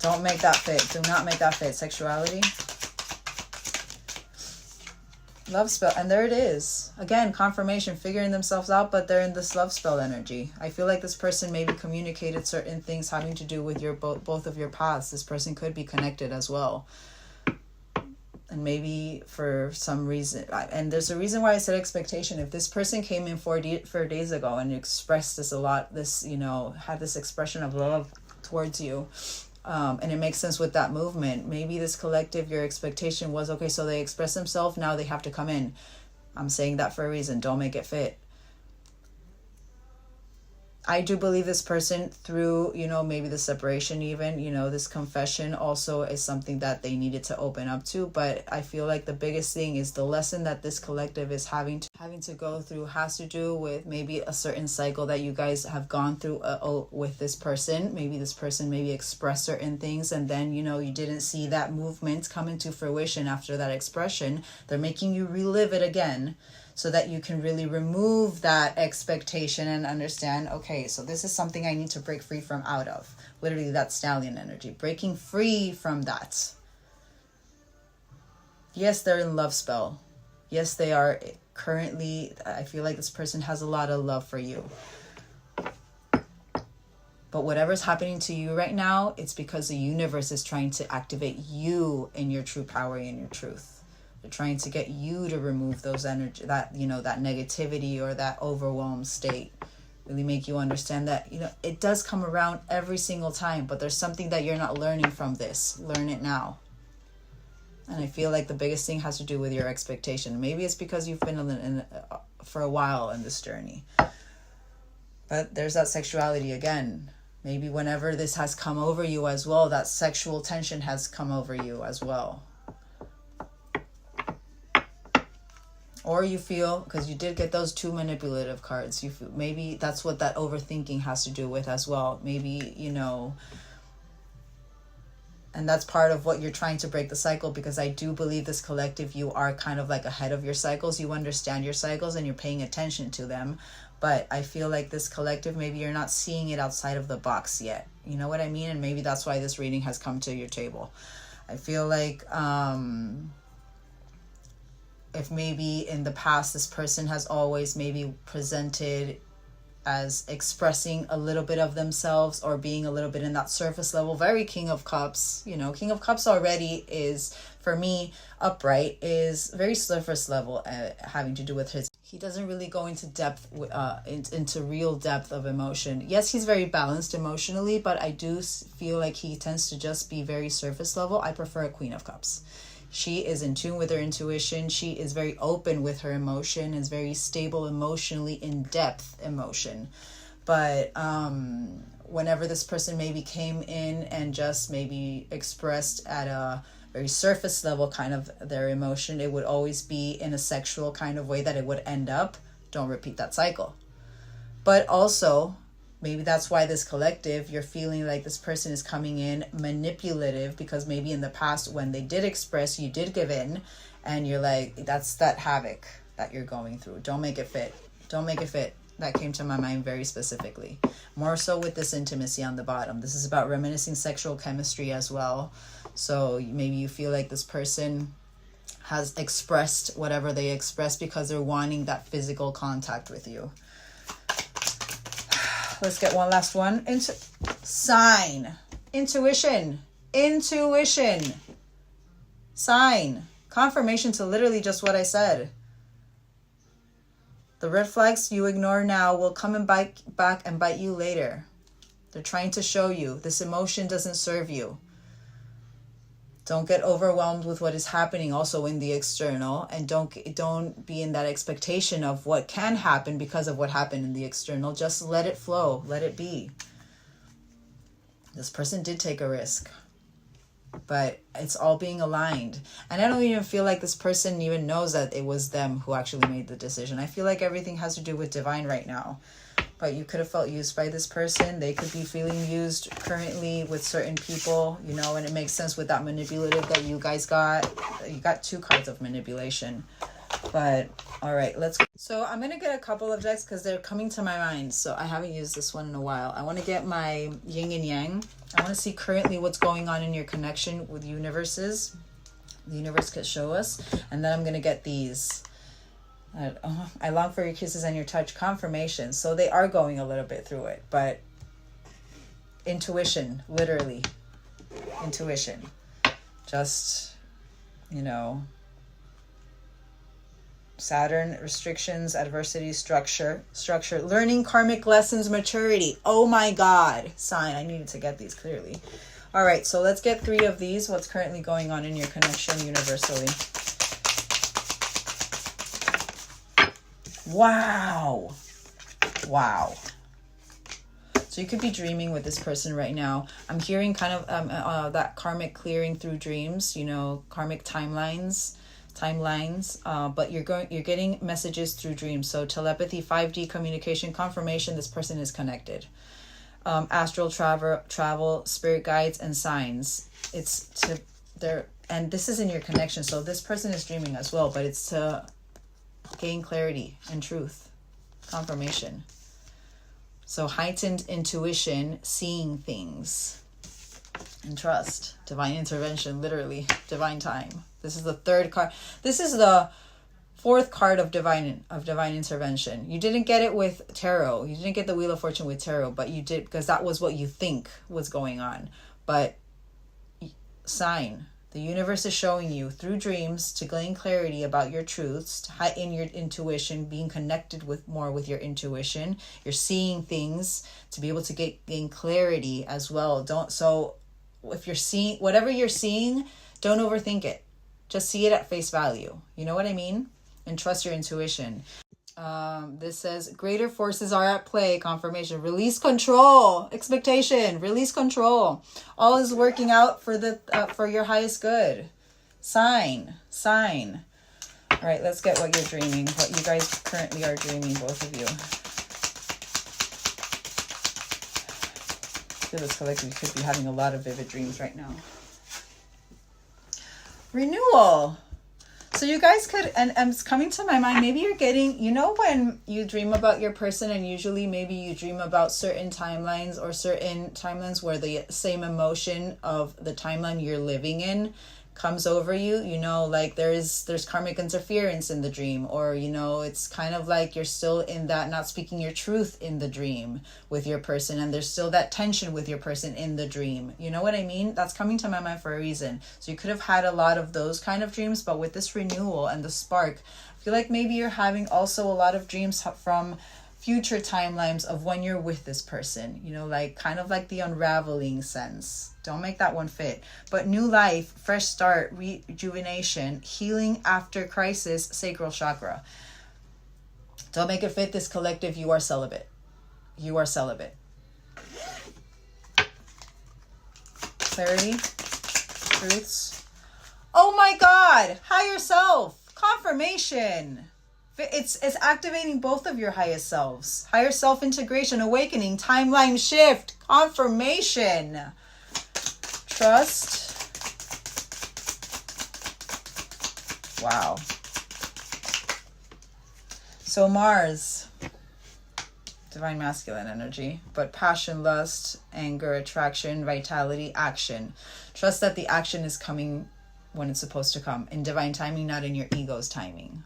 Don't make that fit. Do not make that fit. Sexuality. Love spell. And there it is. Again, confirmation, figuring themselves out, but they're in this love spell energy. I feel like this person maybe communicated certain things having to do with your both of your paths. This person could be connected as well. And maybe for some reason, and there's a reason why I said expectation. If this person came in 4 days ago and expressed this a lot, this, you know, had this expression of love towards you, and it makes sense with that movement. Maybe this collective, your expectation was, okay, so they express themselves, now they have to come in. I'm saying that for a reason. Don't make it fit. I do believe this person, through, you know, maybe the separation even, you know, this confession also is something that they needed to open up to. But I feel like the biggest thing is the lesson that this collective is having to go through has to do with maybe a certain cycle that you guys have gone through with this person. Maybe this person maybe expressed certain things, and then, you know, you didn't see that movement come into fruition after that expression. They're making you relive it again, so that you can really remove that expectation and understand, okay, so this is something I need to break free from out of. Literally, that stallion energy. Breaking free from that. Yes, they're in love spell. Yes, they are currently, I feel like this person has a lot of love for you. But whatever's happening to you right now, it's because the universe is trying to activate you in your true power and your truth. They're trying to get you to remove those energy, that, you know, that negativity or that overwhelmed state. Really make you understand that, you know, it does come around every single time, but there's something that you're not learning from this. Learn it now. And I feel like the biggest thing has to do with your expectation. Maybe it's because you've been for a while in this journey. But there's that sexuality again. Maybe whenever this has come over you as well, that sexual tension has come over you as well. Or you feel, because you did get those 2 manipulative cards, you feel, maybe that's what that overthinking has to do with as well. Maybe, you know, and that's part of what you're trying to break the cycle, because I do believe this collective, you are kind of like ahead of your cycles. You understand your cycles and you're paying attention to them. but I feel like this collective, maybe you're not seeing it outside of the box yet. You know what I mean? And maybe that's why this reading has come to your table. I feel like if maybe in the past this person has always maybe presented as expressing a little bit of themselves or being a little bit in that surface level, very King of Cups. You know, King of Cups already is, for me, upright, is very surface level, having to do with his, he doesn't really go into depth, into real depth of emotion. Yes, he's very balanced emotionally, but I do feel like he tends to just be very surface level. I prefer a Queen of Cups. She is in tune with her intuition. She is very open with her emotion, is very stable emotionally, in depth emotion. But whenever this person maybe came in and just maybe expressed at a very surface level kind of their emotion, it would always be in a sexual kind of way that it would end up. Don't repeat that cycle. But also, maybe that's why this collective, you're feeling like this person is coming in manipulative, because maybe in the past when they did express, you did give in, and you're like, that's that havoc that you're going through. Don't make it fit. Don't make it fit. That came to my mind very specifically. More so with this intimacy on the bottom. This is about reminiscing sexual chemistry as well. So maybe you feel like this person has expressed whatever they expressed because they're wanting that physical contact with you. Let's get one last one. Sign. Intuition. Intuition. Sign. Confirmation to literally just what I said. The red flags you ignore now will come and bite back and bite you later. They're trying to show you this emotion doesn't serve you. Don't get overwhelmed with what is happening also in the external, and don't be in that expectation of what can happen because of what happened in the external. Just let it flow. Let it be. This person did take a risk, but it's all being aligned. And I don't even feel like this person even knows that it was them who actually made the decision. I feel like everything has to do with divine right now. But you could have felt used by this person. They could be feeling used currently with certain people, you know, and it makes sense with that manipulative that you guys got. You got 2 cards of manipulation. But, all right, let's go. So I'm going to get a couple of decks because they're coming to my mind. So I haven't used this one in a while. I want to get my yin and yang. I want to see currently what's going on in your connection with universes. The universe could show us. And then I'm going to get these. I long for your kisses and your touch. Confirmation. So they are going a little bit through it, but intuition, literally intuition, just, you know, Saturn, restrictions, adversity, structure, learning, karmic lessons, maturity. Oh my God, sign. I needed to get these clearly. All right, so let's get 3 of these. What's currently going on in your connection universally? Wow. Wow. So you could be dreaming with this person right now. I'm hearing kind of that karmic clearing through dreams, you know, karmic timelines, but you're getting messages through dreams. So telepathy, 5D communication, confirmation this person is connected. Astral travel, spirit guides, and signs. It's to there, and this is in your connection. So this person is dreaming as well, but it's to gain clarity and truth, confirmation. So heightened intuition, seeing things, and trust, divine intervention, literally divine time. This is the 3rd card. This is the 4th card of divine intervention. You didn't get it with tarot. You didn't get the Wheel of Fortune with tarot, but you did because that was what you think was going on. But sign. The universe is showing you through dreams to gain clarity about your truths, to heighten your intuition, being connected with more with your intuition. You're seeing things to be able to gain clarity as well. So if you're seeing whatever you're seeing, don't overthink it. Just see it at face value. You know what I mean? And trust your intuition. This says greater forces are at play. Confirmation. Release control. Expectation. Release control. All is working out for your highest good. Sign. All right, let's get what you're dreaming. What you guys currently are dreaming, both of you. I feel this collective could be having a lot of vivid dreams right now. Renewal. So you guys could, and it's coming to my mind, maybe you're getting, you know, when you dream about your person, and usually maybe you dream about certain timelines or certain timelines where the same emotion of the timeline you're living in comes over you, you know, like there's karmic interference in the dream, or you know, it's kind of like you're still in that not speaking your truth in the dream with your person, and there's still that tension with your person in the dream. You know what I mean? That's coming to my mind for a reason. So you could have had a lot of those kind of dreams, but with this renewal and the spark, I feel like maybe you're having also a lot of dreams from future timelines of when you're with this person, you know, like kind of like the unraveling sense. Don't make that one fit. But new life, fresh start, rejuvenation, healing after crisis, sacral chakra. Don't make it fit this collective. You are celibate. You are celibate. Clarity, truths. Oh my God, higher self, confirmation. It's activating both of your highest selves. Higher self integration, awakening, timeline shift, confirmation. Trust. Wow. So Mars, divine masculine energy, but passion, lust, anger, attraction, vitality, action. Trust that the action is coming when it's supposed to come, in divine timing, not in your ego's timing.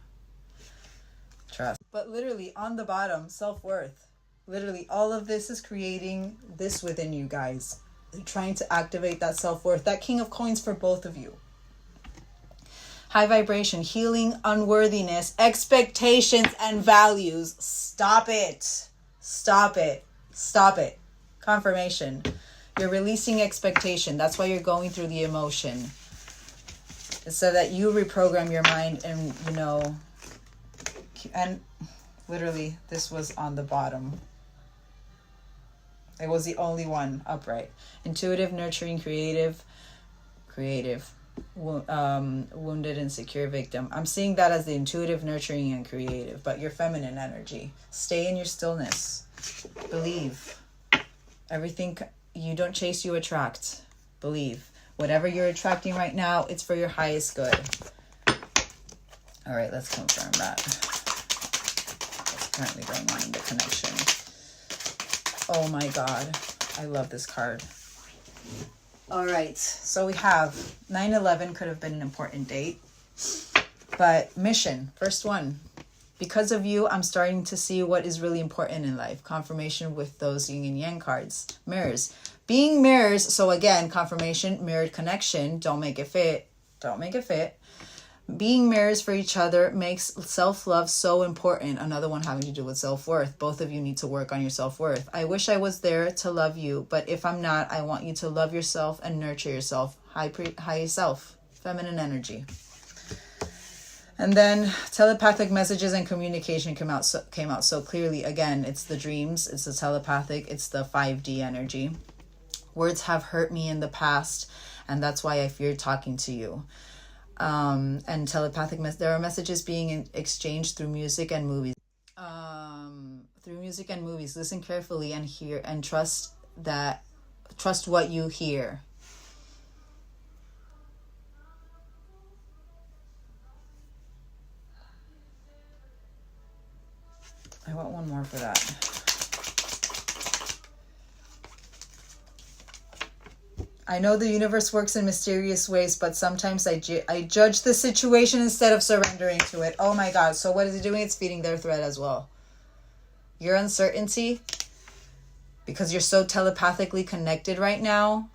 Trust. But literally on the bottom, self-worth. Literally all of this is creating this within you guys. They're trying to activate that self-worth, that king of coins for both of you. High vibration, healing, unworthiness, expectations, and values. Stop it. Stop it. Stop it. Confirmation. You're releasing expectation. That's why you're going through the emotion. It's so that you reprogram your mind and, you know, and literally this was on the bottom. It was the only one upright. Intuitive, nurturing, creative, wounded, insecure, victim. I'm seeing that as the intuitive, nurturing, and creative, but your feminine energy. Stay in your stillness. Believe. Everything you don't chase, you attract. Believe. Whatever you're attracting right now, it's for your highest good. All right, let's confirm that. What's currently going on in the connection? Oh my God, I love this card. All right, so we have 9/11 could have been an important date, but mission, first one. Because of you, I'm starting to see what is really important in life. Confirmation with those yin and yang cards. Mirrors. Being mirrors, so again, confirmation, mirrored connection. Don't make it fit. Don't make it fit. Being mirrors for each other makes self-love so important. Another one having to do with self-worth. Both of you need to work on your self-worth. I wish I was there to love you, but if I'm not, I want you to love yourself and nurture yourself. High self, feminine energy. And then telepathic messages and communication came out so clearly. Again, it's the dreams, it's the telepathic, it's the 5D energy. Words have hurt me in the past, and that's why I fear talking to you. And telepathic there are messages being exchanged through music and movies. Listen carefully and hear, and trust what you hear. I want one more for that. I know the universe works in mysterious ways, but sometimes I judge the situation instead of surrendering to it. Oh my God. So what is it doing? It's feeding their threat as well. Your uncertainty, because you're so telepathically connected right now,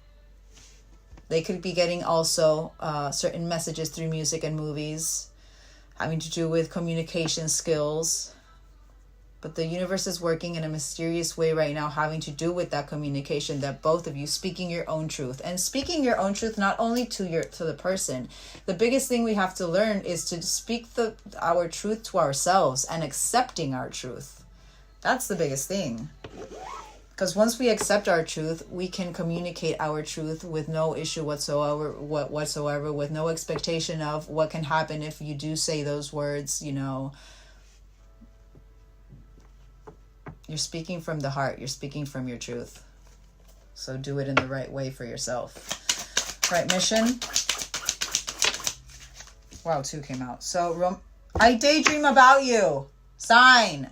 they could be getting also certain messages through music and movies having to do with communication skills. But the universe is working in a mysterious way right now, having to do with that communication, that both of you speaking your own truth. And speaking your own truth, not only to the person. The biggest thing we have to learn is to speak our truth to ourselves and accepting our truth. That's the biggest thing. Because once we accept our truth, we can communicate our truth with no issue whatsoever, with no expectation of what can happen if you do say those words, you know. You're speaking from the heart. You're speaking from your truth. So do it in the right way for yourself. Right mission. Wow, 2 came out. So I daydream about you. Sign.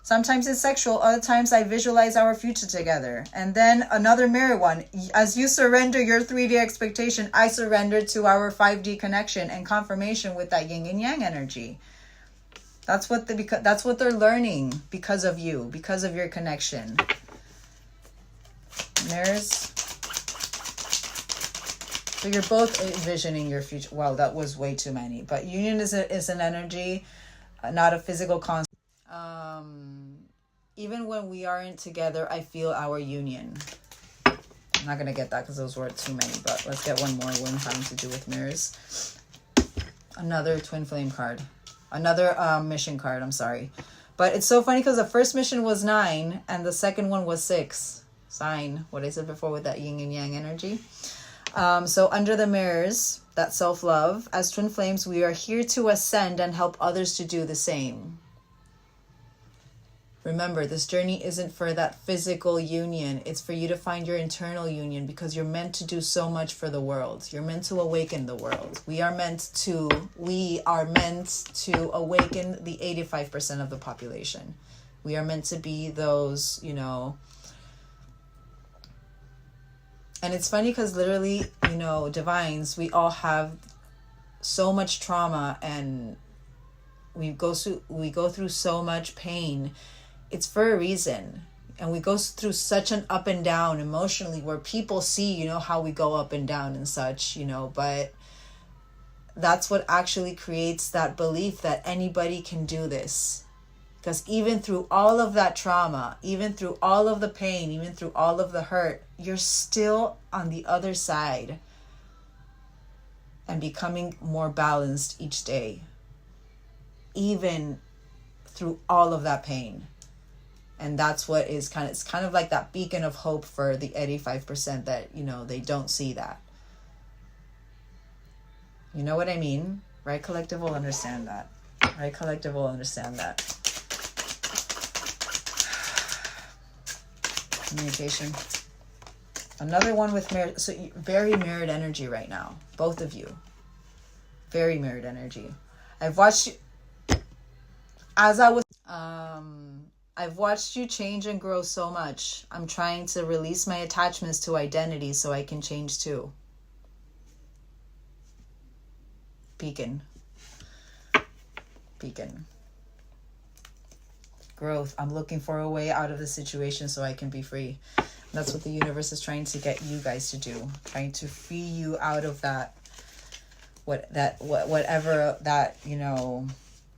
Sometimes it's sexual. Other times I visualize our future together. And then another mirror one. As you surrender your 3D expectation, I surrender to our 5D connection and confirmation with that yin and yang energy. That's what they're learning because of you, because of your connection. Mirrors. So you're both envisioning your future. Well, that was way too many. But union is an energy, not a physical concept. Even when we aren't together, I feel our union. I'm not going to get that because those were too many. But let's get one more one having to do with mirrors. Another twin flame card. Another mission card, I'm sorry. But it's so funny because the first mission was 9 and the second one was 6. Sign, what I said before with that yin and yang energy. So under the mirrors, that self-love, as twin flames, we are here to ascend and help others to do the same. Remember, this journey isn't for that physical union. It's for you to find your internal union because you're meant to do so much for the world. You're meant to awaken the world. We are meant to awaken the 85% of the population. We are meant to be those, you know. And it's funny because literally, you know, divines, we all have so much trauma and we go through so much pain. It's for a reason. And we go through such an up and down emotionally where people see, you know, how we go up and down and such, you know, but that's what actually creates that belief that anybody can do this. Because even through all of that trauma, even through all of the pain, even through all of the hurt, you're still on the other side and becoming more balanced each day, even through all of that pain. And that's what is it's kind of like that beacon of hope for the 85% that, you know, they don't see that. You know what I mean? Right Collective will understand that. Right Collective will understand that. Communication. Another one with mirror. So very mirrored energy right now. Both of you. Very mirrored energy. I've watched you, I've watched you change and grow so much. I'm trying to release my attachments to identity so I can change too. Beacon. Growth. I'm looking for a way out of the situation so I can be free. That's what the universe is trying to get you guys to do. Trying to free you out of that. Whatever that, you know,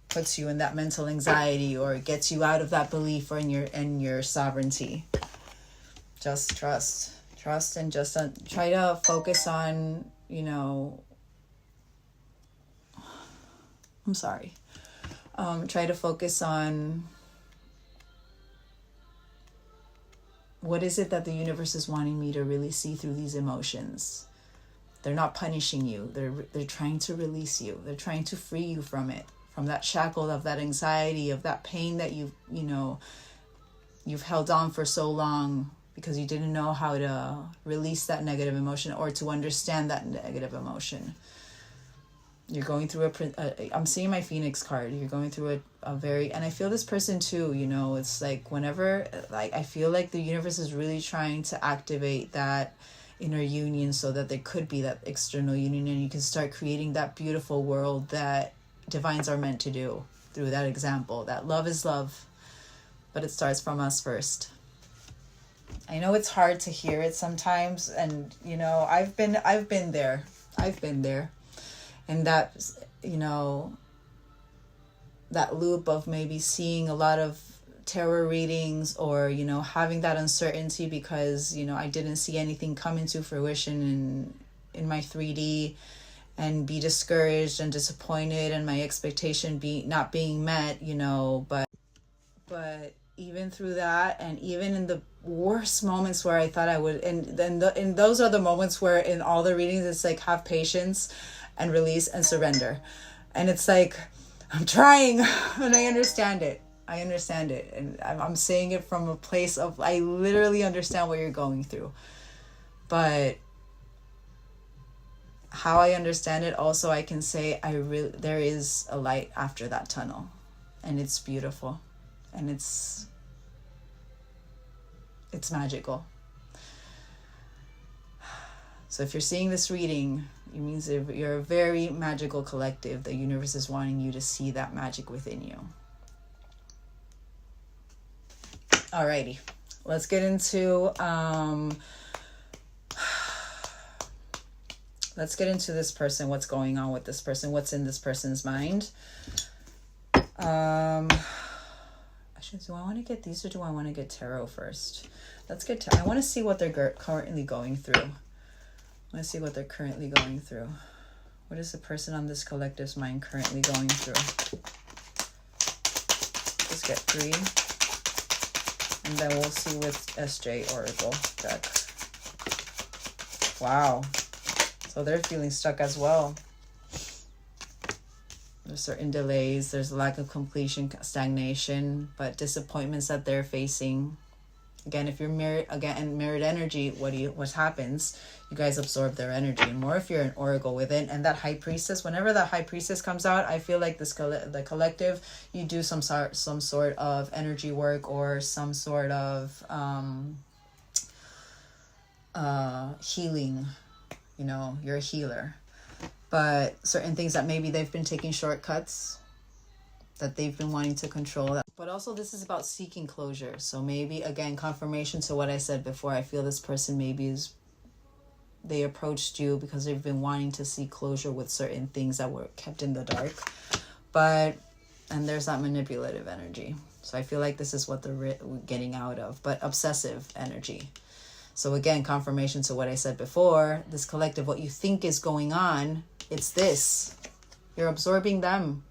puts you in that mental anxiety or gets you out of that belief or in your sovereignty. Just trust and just try to focus on, you know, I'm sorry. Try to focus on what is it that the universe is wanting me to really see through these emotions. They're not punishing you. They're trying to release you. They're trying to free you from it, from that shackle of that anxiety, of that pain that you've held on for so long because you didn't know how to release that negative emotion or to understand that negative emotion. You're going through I'm seeing my Phoenix card. You're going through a very, and I feel this person too, you know, it's like whenever, like, I feel like the universe is really trying to activate that inner union so that there could be that external union and you can start creating that beautiful world that divines are meant to do through that example, that love is love, but it starts from us first. I know it's hard to hear it sometimes, and, you know, I've been there. And that, you know, that loop of maybe seeing a lot of tarot readings or, you know, having that uncertainty because, you know, I didn't see anything come into fruition in my 3D and be discouraged and disappointed and my expectation not being met, you know, but even through that and even in the worst moments where I thought I would, and those are the moments where in all the readings it's like have patience and release and surrender. And it's like, I'm trying and I understand it. And I'm saying it from a place of, I literally understand what you're going through. But how I understand it, also I can say there is a light after that tunnel, and it's beautiful, and it's magical. So if you're seeing this reading, it means you're a very magical collective. The universe is wanting you to see that magic within you. Alrighty, let's get into this person. What's going on with this person? What's in this person's mind? Do I want to get these, or do I want to get tarot first? Let's get tarot. I want to see what they're currently going through. I want to see what they're currently going through. What is the person on this collective's mind currently going through? Let's get 3. And then we'll see with SJ Oracle deck. Wow. So they're feeling stuck as well. There's certain delays. There's a lack of completion, stagnation, but disappointments that they're facing. Again, if you're mirrored energy, what happens? You guys absorb their energy. And more if you're an oracle within. And that high priestess, whenever that high priestess comes out, I feel like the collective, you do some sort of energy work, or some sort of healing. You know, you're a healer. But certain things that maybe they've been taking shortcuts, that they've been wanting to control. But also this is about seeking closure. So maybe, again, confirmation to what I said before. I feel this person they approached you because they've been wanting to seek closure with certain things that were kept in the dark. And there's that manipulative energy. So I feel like this is what they're getting out of. But obsessive energy. So again, confirmation to what I said before. This collective, what you think is going on, it's this. You're absorbing them.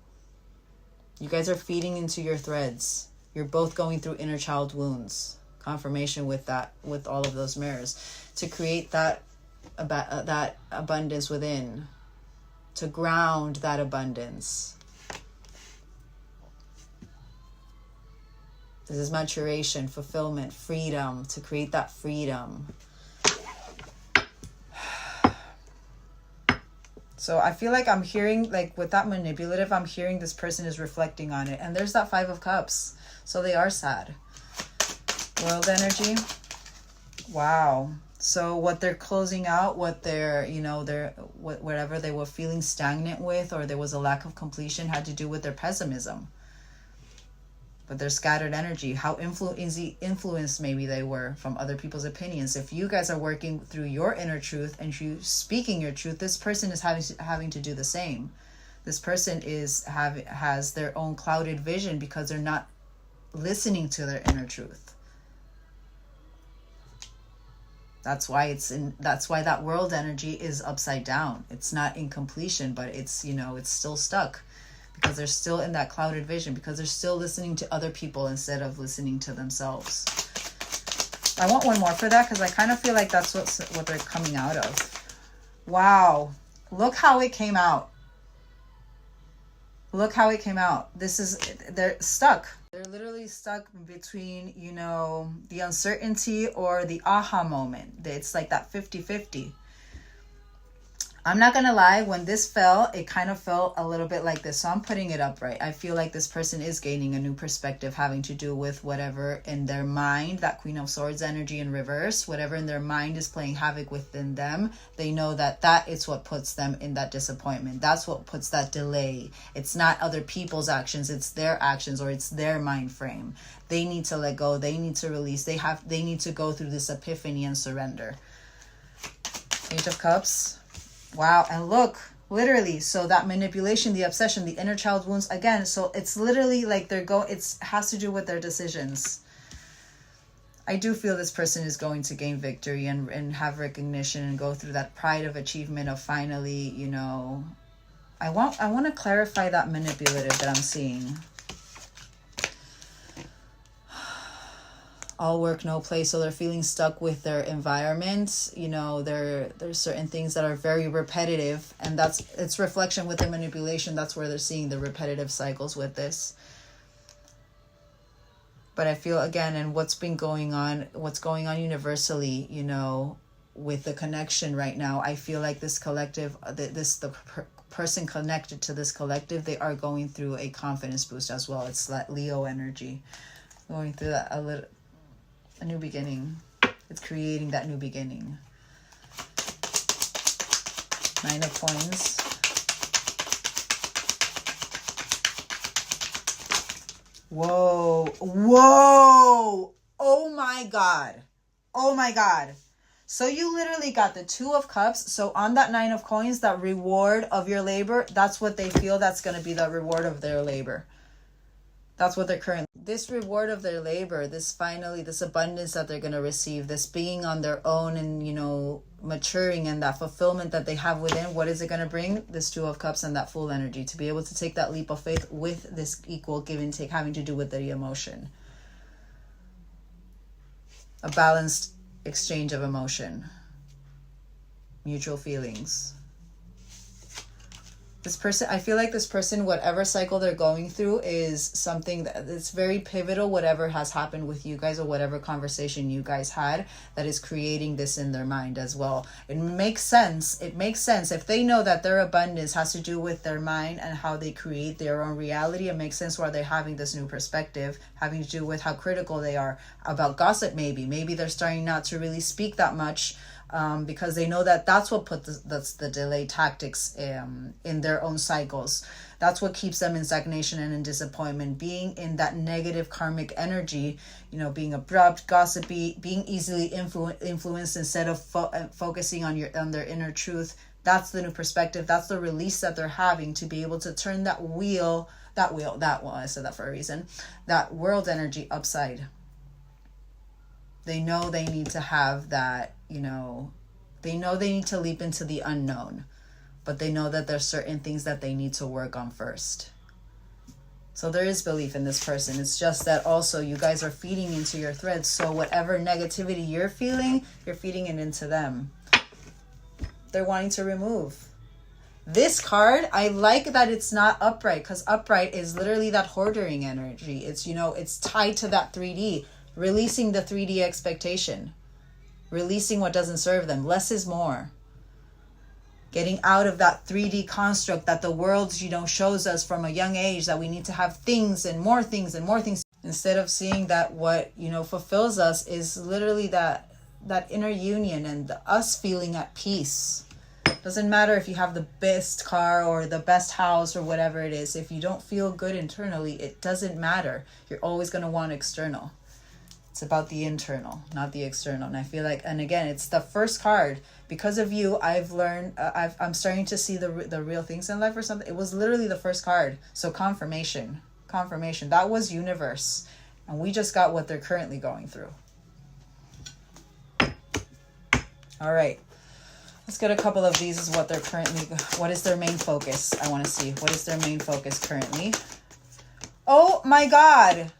You guys are feeding into your threads. You're both going through inner child wounds. Confirmation with all of those mirrors. To create that abundance within. To ground that abundance. This is maturation, fulfillment, freedom, to create that freedom. So I feel like I'm hearing, like with that manipulative, I'm hearing this person is reflecting on it. And there's that 5 of Cups. So they are sad. World energy. Wow. So what they're closing out, what they're, whatever they were feeling stagnant with, or there was a lack of completion, had to do with their pessimism. But their scattered energy, how influenced maybe they were from other people's opinions. If you guys are working through your inner truth and you speaking your truth, this person is having to do the same. This person has their own clouded vision because they're not listening to their inner truth. That's why that world energy is upside down. It's not in completion, but it's still stuck. Because they're still in that clouded vision, because they're still listening to other people instead of listening to themselves. I want one more for that, because I kind of feel like that's what they're coming out of. Wow. Look how it came out. Look how it came out. They're stuck. They're literally stuck between, the uncertainty or the aha moment. It's like that 50-50. I'm not going to lie, when this fell, it kind of felt a little bit like this. So I'm putting it upright. I feel like this person is gaining a new perspective having to do with whatever in their mind, that Queen of Swords energy in reverse, whatever in their mind is playing havoc within them. They know that is what puts them in that disappointment. That's what puts that delay. It's not other people's actions. It's their actions, or it's their mind frame. They need to let go. They need to release. They need to go through this epiphany and surrender. Page of Cups. Wow. And look, literally, so that manipulation, the obsession, the inner child wounds, again, so it's literally like it has to do with their decisions. I do feel this person is going to gain victory and have recognition and go through that pride of achievement of finally, I want to clarify that manipulative that I'm seeing. All work, no play. So they're feeling stuck with their environment. There's certain things that are very repetitive, and it's reflection with the manipulation. That's where they're seeing the repetitive cycles with this. But I feel, again, and what's going on universally, with the connection right now, I feel like this collective, person connected to this collective, they are going through a confidence boost as well. It's that Leo energy, going through that a new beginning. It's creating that new beginning. 9 of Coins. Whoa. Whoa. Oh my God. Oh my God. So you literally got the 2 of Cups. So on that 9 of Coins, that reward of your labor, that's what they feel that's going to be the reward of their labor. That's what they're currently. This reward of their labor, this abundance that they're going to receive, this being on their own and, you know, maturing and that fulfillment that they have within, what is it going to bring? This 2 of Cups and that Fool energy, to be able to take that leap of faith with this equal give and take, having to do with the emotion. A balanced exchange of emotion, mutual feelings. This person, I feel like this person, whatever cycle they're going through is something that it's very pivotal, whatever has happened with you guys or whatever conversation you guys had, that is creating this in their mind as well. It makes sense. It makes sense. If they know that their abundance has to do with their mind and how they create their own reality, it makes sense why they're having this new perspective, having to do with how critical they are about gossip. Maybe they're starting not to really speak that much, because they know that that's what put that's the delay tactics in their own cycles. That's what keeps them in stagnation and in disappointment, being in that negative karmic energy, you know, being abrupt, gossipy, being easily influenced instead of focusing on their inner truth. That's the new perspective. That's the release that they're having to be able to turn that I said that for a reason, that world energy upside. They know they need to have that, you know, they know they need to leap into the unknown, but they know that there's certain things that they need to work on first. So there is belief in this person. It's just that also you guys are feeding into your threads. So whatever negativity you're feeling, you're feeding it into them. They're wanting to remove. This card, I like that it's not upright, because upright is literally that hoarding energy. It's, you know, it's tied to that 3D. Releasing the 3D expectation. Releasing what doesn't serve them. Less is more. Getting out of that 3D construct that the world, you know, shows us from a young age, that we need to have things and more things and more things. Instead of seeing that what, you know, fulfills us is literally that inner union and us feeling at peace. Doesn't matter if you have the best car or the best house or whatever it is. If you don't feel good internally, it doesn't matter. You're always going to want external. It's about the internal, not the external. And I feel like, and again, it's the first card. Because of you, I've learned, I'm starting to see the real things in life or something. It was literally the first card. So confirmation. That was universe. And we just got what they're currently going through. All right. Let's get a couple of these. Is what they're currently, what is their main focus? I want to see. What is their main focus currently? Oh my God.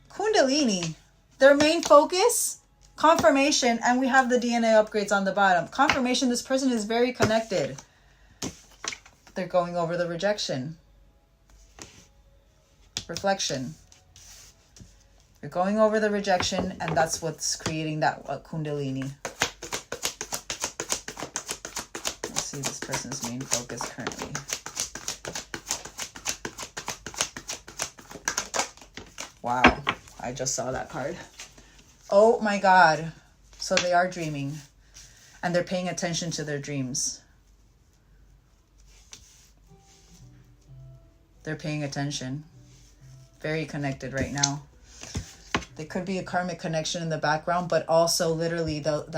Kundalini. Their main focus, confirmation, and we have the DNA upgrades on the bottom. Confirmation, this person is very connected. They're going over the rejection. Reflection. You're going over the rejection, and that's what's creating that Kundalini. Let's see this person's main focus currently. Wow. I just saw that card. Oh my God. So they are dreaming. And they're paying attention to their dreams. They're paying attention. Very connected right now. There could be a karmic connection in the background, but also literally that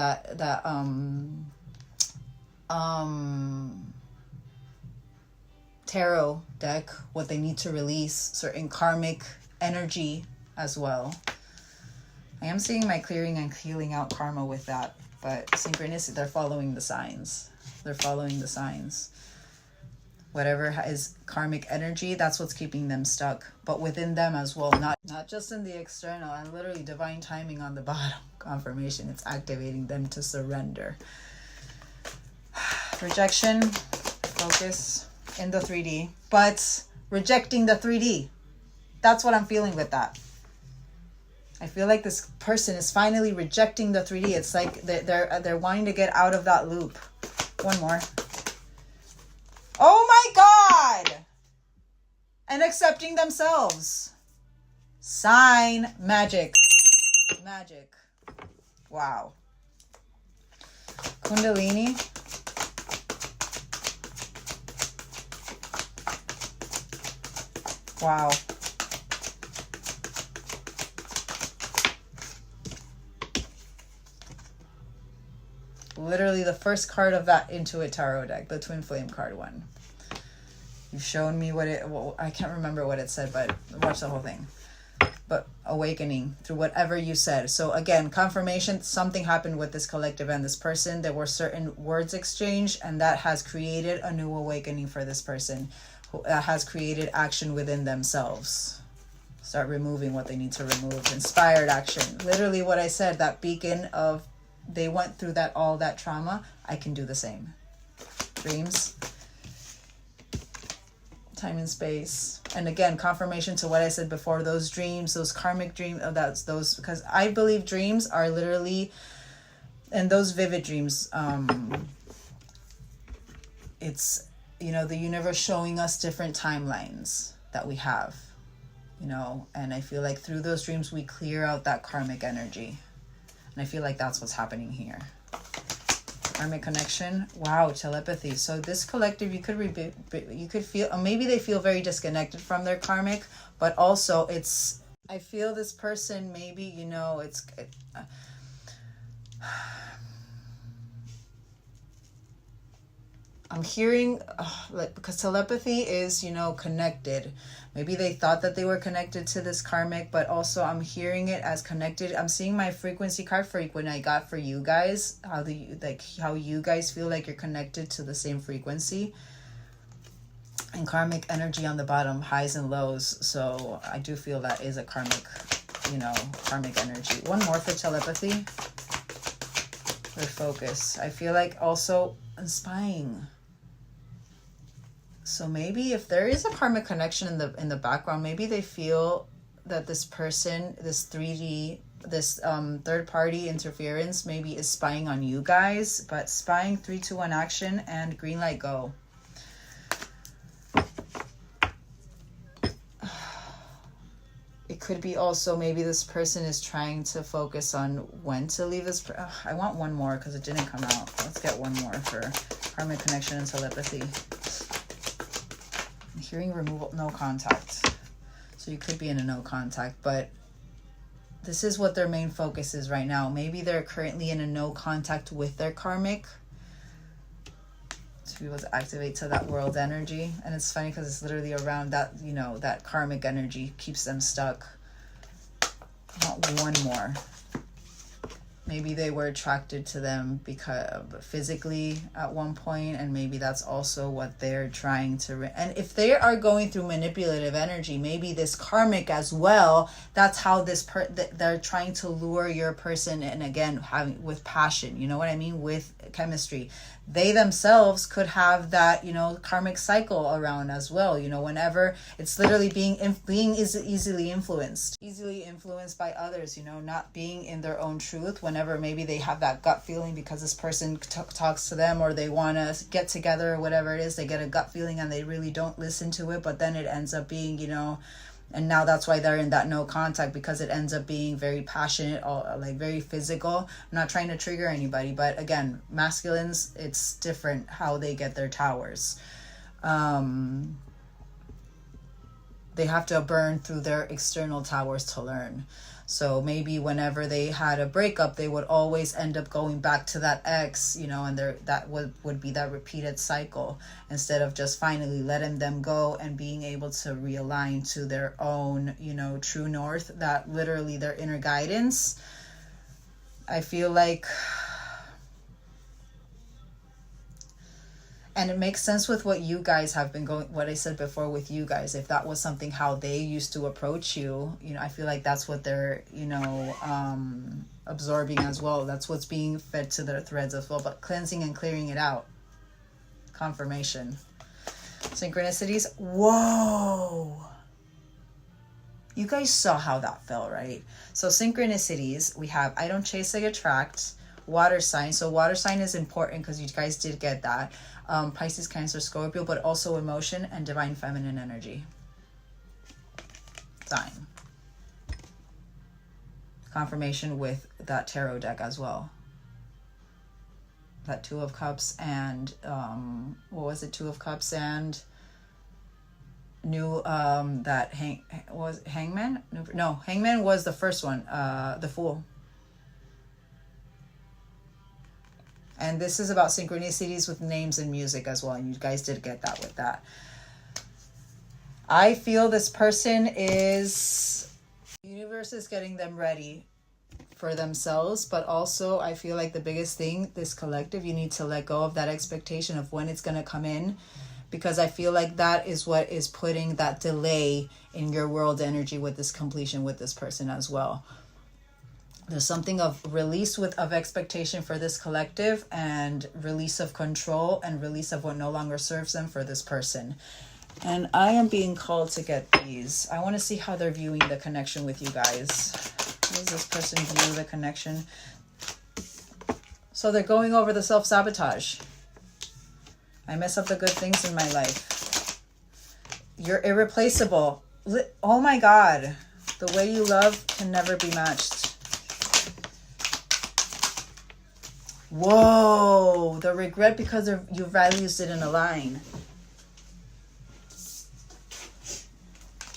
tarot deck, what they need to release, certain karmic energy as well. I am seeing my clearing and healing out karma with that, but synchronicity, they're following the signs. They're following the signs. Whatever is karmic energy, that's what's keeping them stuck. But within them as well, not just in the external, and literally divine timing on the bottom. Confirmation, it's activating them to surrender. Rejection, focus in the 3D, but rejecting the 3D. That's what I'm feeling with that. I feel like this person is finally rejecting the 3D. It's like they're wanting to get out of that loop. One more. Oh my God! And accepting themselves. Sign magic. Magic. Wow. Kundalini. Wow. Literally the first card of that Intuit Tarot deck, the Twin Flame card one. You've shown me what it, well, I can't remember what it said, but watch the whole thing. But awakening through whatever you said. So again, confirmation, something happened with this collective and this person. There were certain words exchanged, and that has created a new awakening for this person. That has created action within themselves. Start removing what they need to remove. Inspired action. Literally what I said, that beacon of, they went through that, all that trauma. I can do the same. Dreams. Time and space. And again, confirmation to what I said before, those dreams, those karmic dreams, those, because I believe dreams are literally, and those vivid dreams, it's, you know, the universe showing us different timelines that we have, you know, and I feel like through those dreams, we clear out that karmic energy. And I feel like that's what's happening here. Karmic connection. Wow, telepathy. So this collective, you could feel, maybe they feel very disconnected from their karmic, but also it's, I feel this person, maybe, you know, I'm hearing, like, because telepathy is, you know, connected. Maybe they thought that they were connected to this karmic, but also I'm hearing it as connected. I'm seeing my frequency card for when I got for you guys, how you guys feel like you're connected to the same frequency. And karmic energy on the bottom, highs and lows. So I do feel that is a karmic, you know, karmic energy. One more for telepathy. For focus. I feel like also spying. So maybe if there is a karmic connection in the background, maybe they feel that this person, this 3D, this third party interference maybe is spying on you guys, but spying, 3, 2, 1 action, and green light go. It could be also maybe this person is trying to focus on when to leave this. I want one more because it didn't come out. Let's get one more for karmic connection and telepathy. Hearing removal, no contact. So you could be in a no contact, but this is what their main focus is right now. Maybe they're currently in a no contact with their karmic to be able to activate to that world energy. And it's funny because it's literally around that, you know, that karmic energy keeps them stuck. I want one more. Maybe they were attracted to them because physically at one point, and maybe that's also what they're trying to. And if they are going through manipulative energy, maybe this karmic as well. That's how they're trying to lure your person, and again having with passion. You know what I mean, with chemistry. They themselves could have that, you know, karmic cycle around as well. You know, whenever it's literally being easily influenced by others. You know, not being in their own truth. Whenever maybe they have that gut feeling because this person talks to them, or they want to get together, or whatever it is, they get a gut feeling and they really don't listen to it, but then it ends up being, you know, and now that's why they're in that no contact, because it ends up being very passionate, or like very physical. I'm not trying to trigger anybody, but again, masculines, it's different how they get their towers. They have to burn through their external towers to learn. So maybe whenever they had a breakup, they would always end up going back to that ex, you know, and that would be that repeated cycle, instead of just finally letting them go and being able to realign to their own, you know, true north, that literally their inner guidance. I feel like, and it makes sense with what you guys have been going, what I said before with you guys, if that was something how they used to approach you, you know, I feel like that's what they're, you know, absorbing as well. That's what's being fed to their threads as well, but cleansing and clearing it out. Confirmation. Synchronicities. Whoa. You guys saw how that felt, right? So synchronicities, we have I don't chase, I attract. Water sign. So water sign is important because you guys did get that. Pisces, Cancer, Scorpio, but also emotion and divine feminine energy. Sign. Confirmation with that tarot deck as well. That Two of Cups and what was it? Two of Cups and new that Hangman? No, Hangman was the first one. The Fool. And this is about synchronicities with names and music as well. And you guys did get that with that. I feel this person is... The universe is getting them ready for themselves. But also, I feel like the biggest thing, this collective, you need to let go of that expectation of when it's going to come in. Because I feel like that is what is putting that delay in your world energy with this completion with this person as well. There's something of release of expectation for this collective and release of control and release of what no longer serves them for this person. And I am being called to get these. I want to see how they're viewing the connection with you guys. How does this person view the connection? So they're going over the self-sabotage. I mess up the good things in my life. You're irreplaceable. Oh my God. The way you love can never be matched. Whoa, the regret because your values didn't align.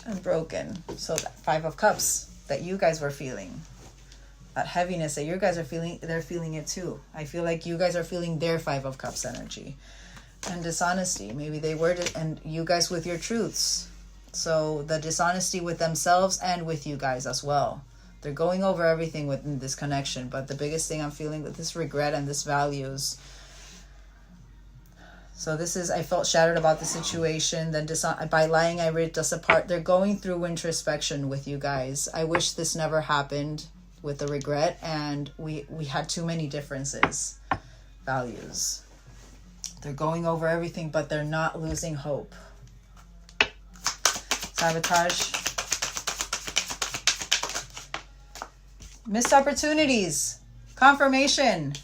I'm broken. So that Five of Cups that you guys were feeling, that heaviness that you guys are feeling, they're feeling it too. I feel like you guys are feeling their Five of Cups energy. And dishonesty, maybe they were, and you guys with your truths. So the dishonesty with themselves and with you guys as well. They're going over everything within this connection. But the biggest thing I'm feeling with this regret and this values. So this is, I felt shattered about the situation. Then by lying, I ripped us apart. They're going through introspection with you guys. I wish this never happened with the regret. And we had too many differences. Values. They're going over everything, but they're not losing hope. Sabotage. Missed opportunities. Confirmation.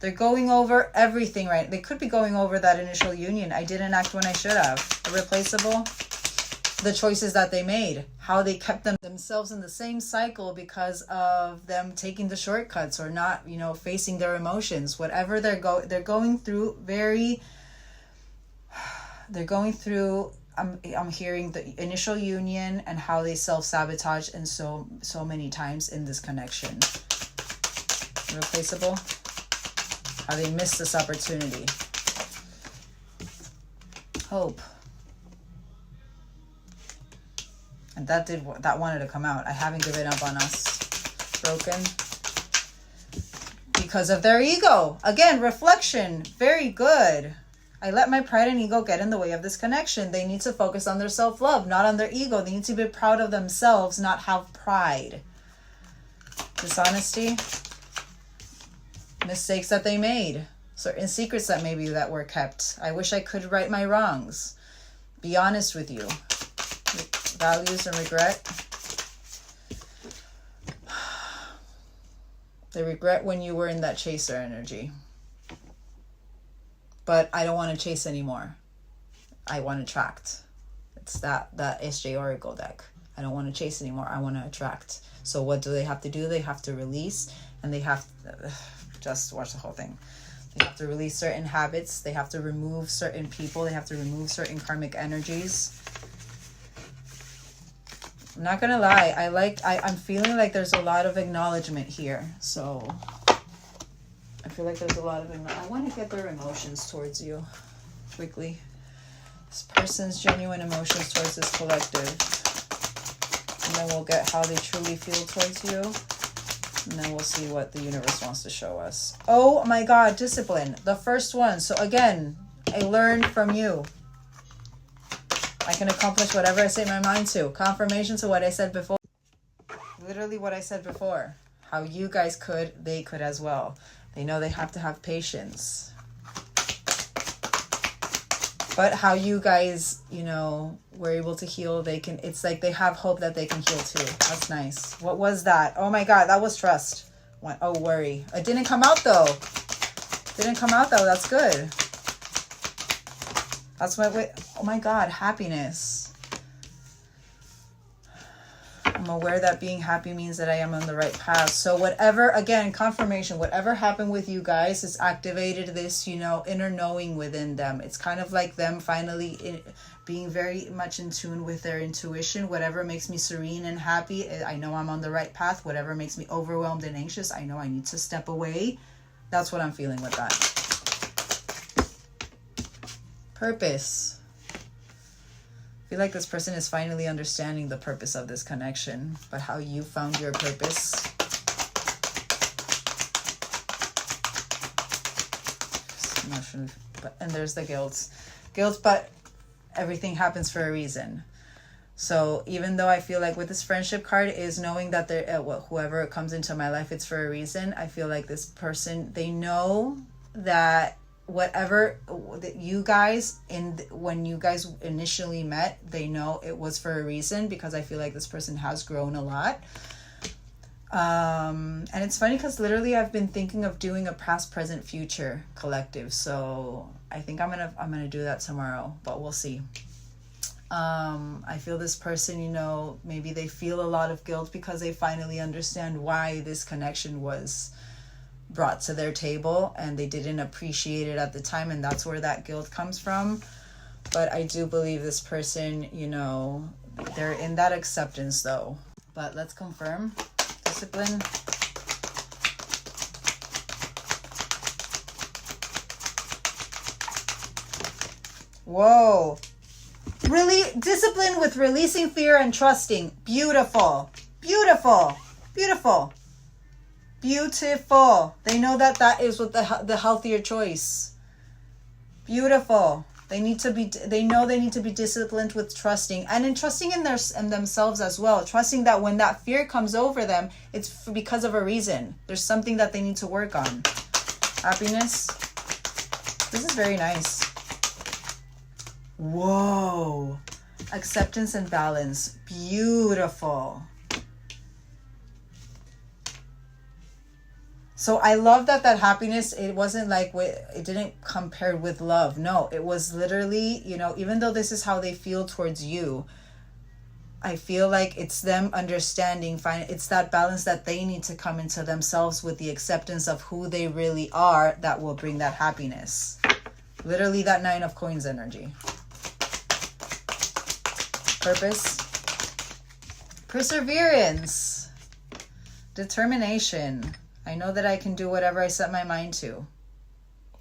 They're going over everything, right? They could be going over that initial union. I didn't act when I should have. Irreplaceable. The choices that they made. How they kept themselves in the same cycle because of them taking the shortcuts or not, facing their emotions. Whatever they're going through they're going through I'm hearing the initial union and how they self-sabotage and so many times in this connection. Irreplaceable. How they missed this opportunity. Hope. And that wanted to come out. I haven't given up on us. Broken. Because of their ego. Again, reflection. Very good. I let my pride and ego get in the way of this connection. They need to focus on their self-love, not on their ego. They need to be proud of themselves, not have pride. Dishonesty. Mistakes that they made. Certain secrets that were kept. I wish I could right my wrongs. Be honest with you. Values and regret. They regret when you were in that chaser energy. But I don't want to chase anymore. I want to attract. It's that SJ Oracle deck. I don't want to chase anymore. I want to attract. So what do they have to do? They have to release, and they have to, just watch the whole thing. They have to release certain habits. They have to remove certain people. They have to remove certain karmic energies. I'm not gonna lie. I'm feeling like there's a lot of acknowledgement here. So I feel like there's a lot of I want to get their emotions towards you quickly. This person's genuine emotions towards this collective. And then we'll get how they truly feel towards you. And then we'll see what the universe wants to show us. Oh my God, discipline. The first one. So again, I learned from you. I can accomplish whatever I set my mind to. Confirmation to what I said before. Literally what I said before. How you guys could, they could as well. They know they have to have patience. But how you guys, were able to heal, it's like they have hope that they can heal too. That's nice. What was that? Oh my God, that was trust. Oh, worry. It didn't come out though. That's good. That's oh my God, happiness. I'm aware that being happy means that I am on the right path. So whatever, again, confirmation, whatever happened with you guys has activated this, inner knowing within them. It's kind of like them finally being very much in tune with their intuition. Whatever makes me serene and happy, I know I'm on the right path. Whatever makes me overwhelmed and anxious, I know I need to step away. That's what I'm feeling with that. Purpose. I feel like this person is finally understanding the purpose of this connection, but how you found your purpose. And there's the guilt, but everything happens for a reason. So even though I feel like with this friendship card is knowing that whoever comes into my life, it's for a reason. I feel like this person, they know that whatever that you guys when you guys initially met, they know it was for a reason, because I feel like this person has grown a lot. And it's funny because literally I've been thinking of doing a past, present, future collective. So I think I'm gonna do that tomorrow, but we'll see. I feel this person, maybe they feel a lot of guilt because they finally understand why this connection was brought to their table and they didn't appreciate it at the time, and that's where that guilt comes from. But I do believe this person, they're in that acceptance though. But let's confirm. Discipline. Whoa. Really, discipline with releasing fear and trusting. Beautiful. Beautiful. Beautiful. Beautiful. They know that is what the healthier choice. Beautiful. They know they need to be disciplined with trusting, and in trusting in themselves as well. Trusting that when that fear comes over them, it's because of a reason. There's something that they need to work on. Happiness. This is very nice. Whoa. Acceptance and balance. Beautiful. So I love that happiness, it wasn't like, it didn't compare with love. No, it was literally, even though this is how they feel towards you, I feel like it's them understanding, it's that balance that they need to come into themselves with the acceptance of who they really are that will bring that happiness. Literally that 9 of Coins energy. Purpose. Perseverance. Determination. I know that I can do whatever I set my mind to.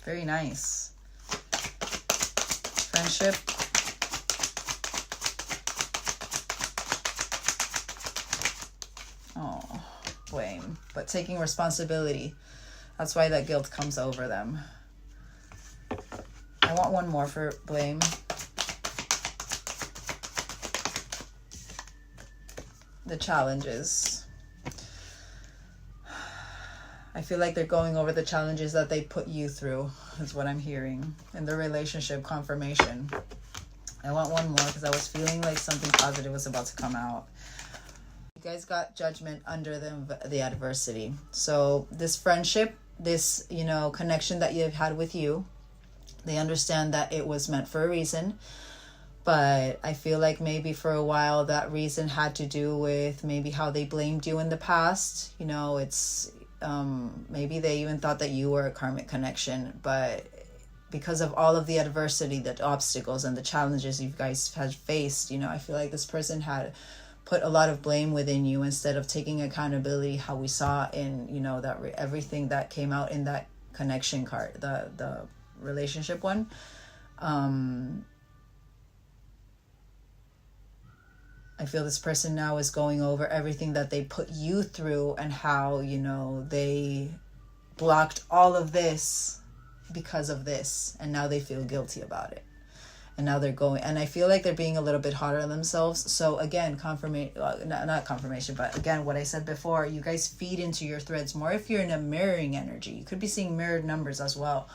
Very nice. Friendship. Oh, blame. But taking responsibility. That's why that guilt comes over them. I want one more for blame. The challenges. I feel like they're going over the challenges that they put you through, is what I'm hearing. In the relationship, confirmation. I want one more because I was feeling like something positive was about to come out. You guys got judgment under the adversity. So this friendship, this, connection that you've had with you, they understand that it was meant for a reason. But I feel like maybe for a while that reason had to do with maybe how they blamed you in the past. It's... maybe they even thought that you were a karmic connection, but because of all of the adversity, the obstacles and the challenges you guys had faced, I feel like this person had put a lot of blame within you instead of taking accountability, how we saw in, everything that came out in that connection card, the relationship one. I feel this person now is going over everything that they put you through and how, they blocked all of this because of this. And now they feel guilty about it. And now they're going, and I feel like they're being a little bit harder on themselves. So again, not confirmation, but again, what I said before, you guys feed into your threads more if you're in a mirroring energy. You could be seeing mirrored numbers as well.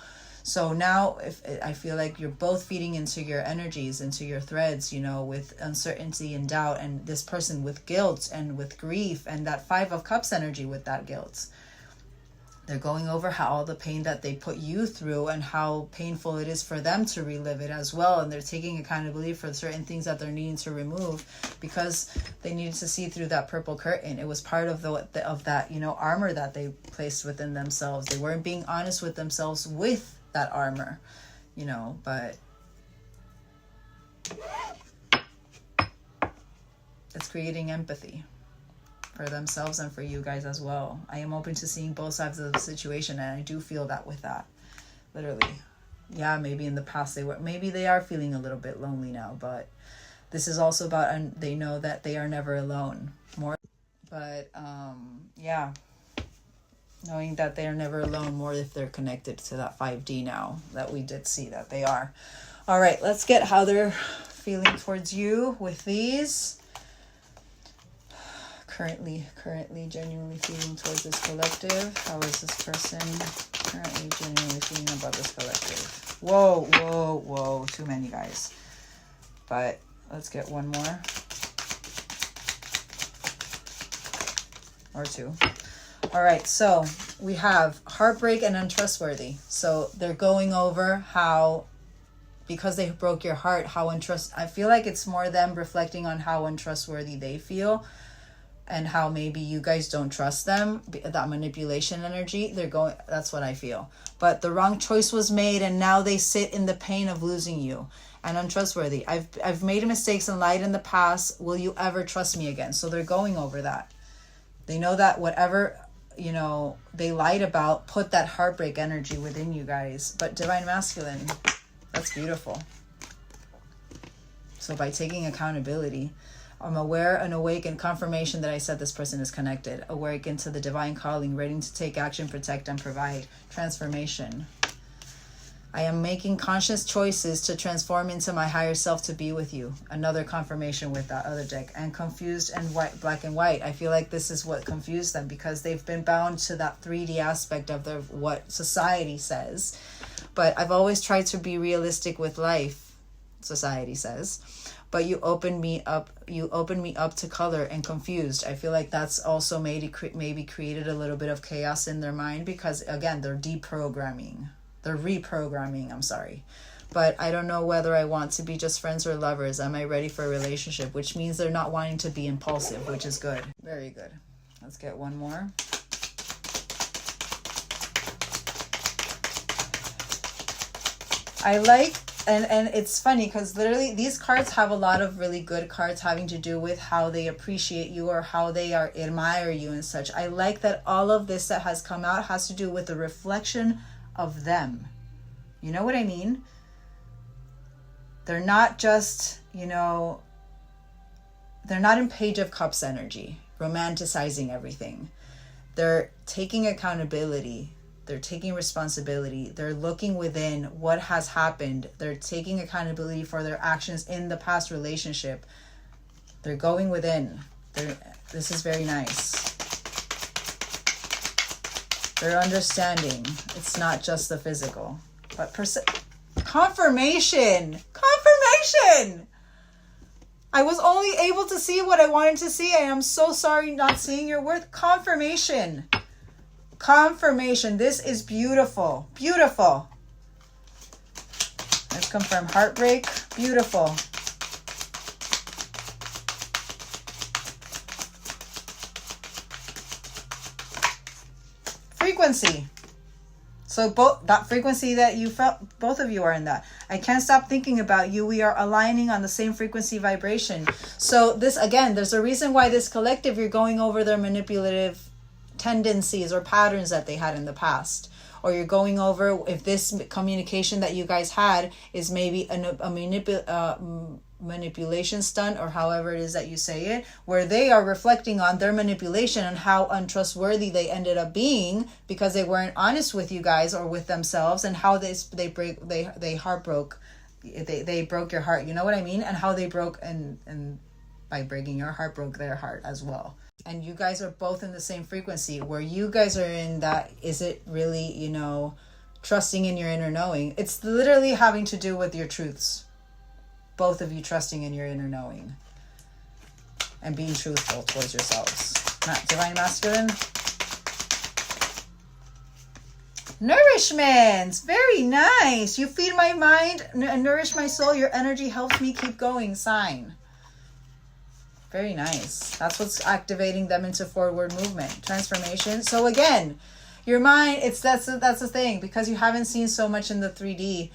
So now if I feel like you're both feeding into your energies, into your threads, you know, with uncertainty and doubt, and this person with guilt and with grief, and that 5 of Cups energy with that guilt. They're going over how all the pain that they put you through and how painful it is for them to relive it as well. And they're taking accountability for certain things that they're needing to remove because they needed to see through that purple curtain. It was part of of that, you know, armor that they placed within themselves. They weren't being honest with themselves with that armor, you know, but it's creating empathy for themselves and for you guys as well. I am open to seeing both sides of the situation, and I do feel that with that. Literally. Yeah, maybe in the past maybe they are feeling a little bit lonely now, but this is also about, and they know that they are never alone. Yeah. Knowing that they are never alone, more if they're connected to that 5D now, that we did see that they are. All right, let's get how they're feeling towards you with these. Currently genuinely feeling towards this collective. How is this person currently genuinely feeling about this collective? Whoa, too many, guys. But let's get one more or two. All right, so we have heartbreak and untrustworthy. So they're going over how, because they broke your heart, I feel like it's more them reflecting on how untrustworthy they feel and how maybe you guys don't trust them, that manipulation energy. That's what I feel. But the wrong choice was made, and now they sit in the pain of losing you. And untrustworthy. I've made mistakes and lied in the past. Will you ever trust me again? So they're going over that. They know that whatever, you know, they lied about, put that heartbreak energy within you guys. But divine masculine, that's beautiful. So by taking accountability, I'm aware and awake in confirmation that I said this person is connected. Awaken to the divine calling, ready to take action, protect, and provide. Transformation. I am making conscious choices to transform into my higher self to be with you. Another confirmation with that other deck. And confused and white, black and white. I feel like this is what confused them because they've been bound to that 3D aspect of what society says. But I've always tried to be realistic with life, society says. But you opened me up to color and confused. I feel like that's also maybe created a little bit of chaos in their mind because, again, they're reprogramming, I'm sorry. But I don't know whether I want to be just friends or lovers. Am I ready for a relationship? Which means they're not wanting to be impulsive, which is good. Very good. Let's get one more. I like, and it's funny because literally these cards have a lot of really good cards having to do with how they appreciate you or how they admire you and such. I like that all of this that has come out has to do with the reflection of them. You know what I mean? They're not just, you know, they're not in Page of Cups energy, romanticizing everything. They're taking accountability. They're taking responsibility. They're looking within what has happened. They're taking accountability for their actions in the past relationship. They're going within. This is very nice. They're understanding. It's not just the physical. But confirmation! Confirmation! I was only able to see what I wanted to see. I am so sorry not seeing your worth. Confirmation. Confirmation. This is beautiful. Beautiful. Let's confirm heartbreak. Beautiful. Frequency. So that frequency that you felt, both of you are in that. I can't stop thinking about you. We are aligning on the same frequency vibration. So this, again, there's a reason why this collective, you're going over their manipulative tendencies or patterns that they had in the past. Or you're going over if this communication that you guys had is maybe a manipulation stunt, or however it is that you say it, where they are reflecting on their manipulation and how untrustworthy they ended up being because they weren't honest with you guys or with themselves, and how they broke your heart. You know what I mean? And how they broke, and by breaking your heart, broke their heart as well. And you guys are both in the same frequency where you guys are in that, is it really, you know, trusting in your inner knowing. It's literally having to do with your truths. Both of you trusting in your inner knowing and being truthful towards yourselves. Divine Masculine. Nourishment. Very nice. You feed my mind and nourish my soul. Your energy helps me keep going. Sign. Very nice. That's what's activating them into forward movement. Transformation. So again, your mind, that's the thing. Because you haven't seen so much in the 3D,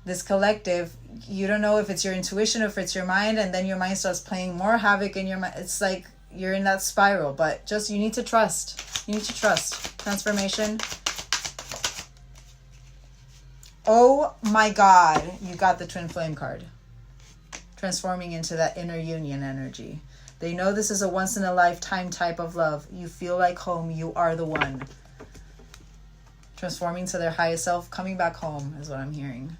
this collective, you don't know if it's your intuition or if it's your mind, and then your mind starts playing more havoc in your mind. It's like you're in that spiral, but just you need to trust. You need to trust. Transformation. Oh my God, you got the Twin Flame card. Transforming into that inner union energy. They know this is a once in a lifetime type of love. You feel like home. You are the one. Transforming to their highest self. Coming back home is what I'm hearing.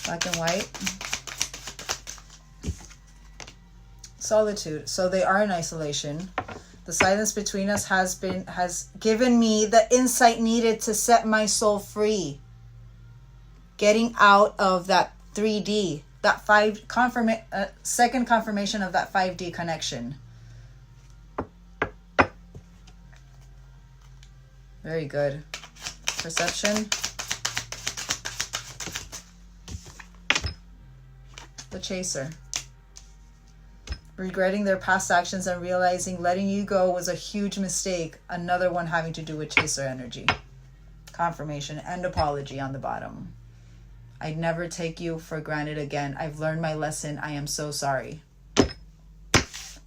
Black and white. Solitude. So they are in isolation. The silence between us has given me the insight needed to set my soul free. Getting out of that 3D, that second confirmation of that 5D connection. Very good. Perception. The Chaser. Regretting their past actions and realizing letting you go was a huge mistake. Another one having to do with Chaser energy. Confirmation and apology on the bottom. I'd never take you for granted again. I've learned my lesson. I am so sorry.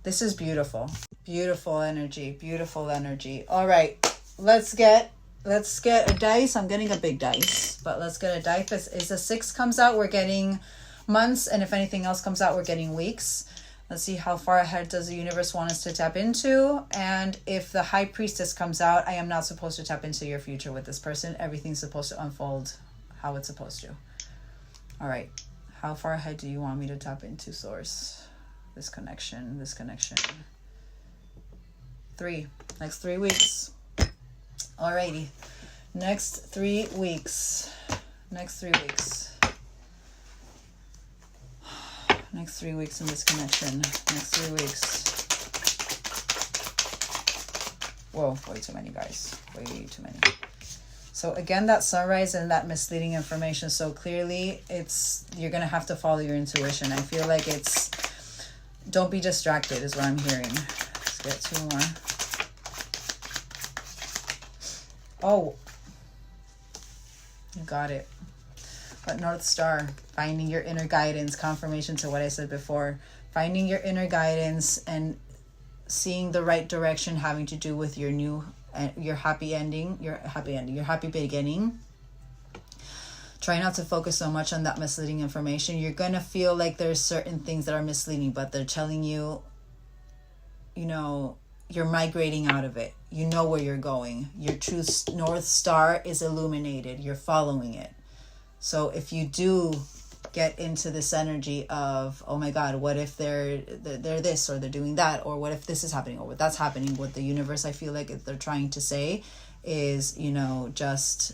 This is beautiful. Beautiful energy. Beautiful energy. All right. Let's get a dice. I'm getting a big dice, but let's get a dice. If a 6 comes out, we're getting months, and if anything else comes out, we're getting weeks. Let's see how far ahead does the universe want us to tap into. And if the High Priestess comes out, I am not supposed to tap into your future with this person. Everything's supposed to unfold how it's supposed to. All right. How far ahead do you want me to tap into, Source? This connection. 3. Next 3 weeks. Alrighty. Next 3 weeks. Next 3 weeks. Next 3 weeks in this connection. Next 3 weeks. Whoa, way too many, guys. Way too many. So again, that sunrise and that misleading information. So clearly, you're going to have to follow your intuition. I feel like don't be distracted is what I'm hearing. Let's get 2 more. Oh, you got it. But North Star, finding your inner guidance, confirmation to what I said before. Finding your inner guidance and seeing the right direction having to do with your happy beginning. Try not to focus so much on that misleading information. You're going to feel like there's certain things that are misleading, but they're telling you, you're migrating out of it. You know where you're going. Your true North Star is illuminated. You're following it. So if you do get into this energy of, oh my God, what if they're this or they're doing that, or what if this is happening or what that's happening, what the universe, I feel like they're trying to say is, just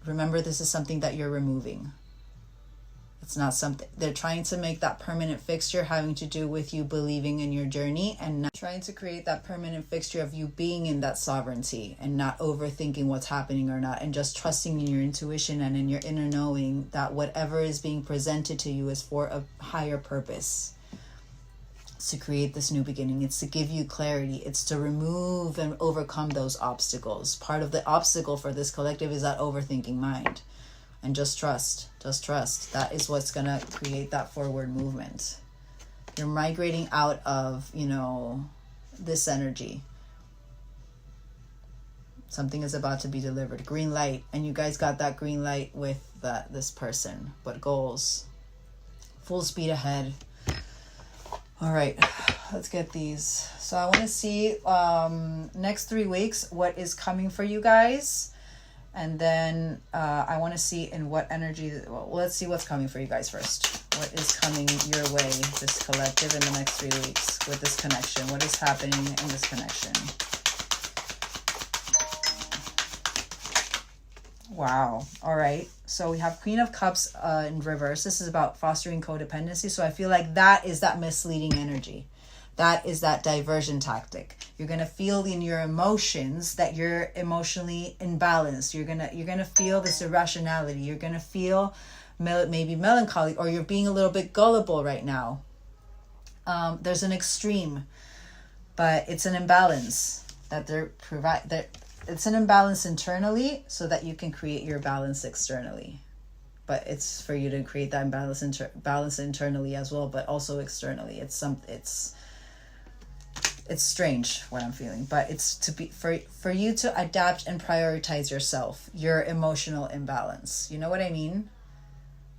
remember this is something that you're removing. It's not something they're trying to make that permanent fixture having to do with you believing in your journey and not trying to create that permanent fixture of you being in that sovereignty and not overthinking what's happening or not, and just trusting in your intuition and in your inner knowing that whatever is being presented to you is for a higher purpose. It's to create this new beginning. It's to give you clarity. It's to remove and overcome those obstacles. Part of the obstacle for this collective is that overthinking mind. And just trust. That is what's going to create that forward movement. You're migrating out of, this energy. Something is about to be delivered. Green light. And you guys got that green light with this person. But goals. Full speed ahead. All right. Let's get these. So I want to see next 3 weeks what is coming for you guys. And then I want to see in what energy. Well, let's see what's coming for you guys first. What is coming your way, this collective, in the next 3 weeks with this connection? What is happening in this connection? Wow. All right. So we have Queen of Cups in reverse. This is about fostering codependency. So I feel like that is that misleading energy. That is that diversion tactic. You're going to feel in your emotions that you're emotionally imbalanced. You're going to feel this irrationality. You're going to feel maybe melancholy, or you're being a little bit gullible right now. There's an extreme, but it's an imbalance that it's an imbalance internally so that you can create your balance externally. But it's for you to create that balance internally as well, but also externally. It's strange what I'm feeling, but it's to be for you to adapt and prioritize yourself, your emotional imbalance. You know what I mean?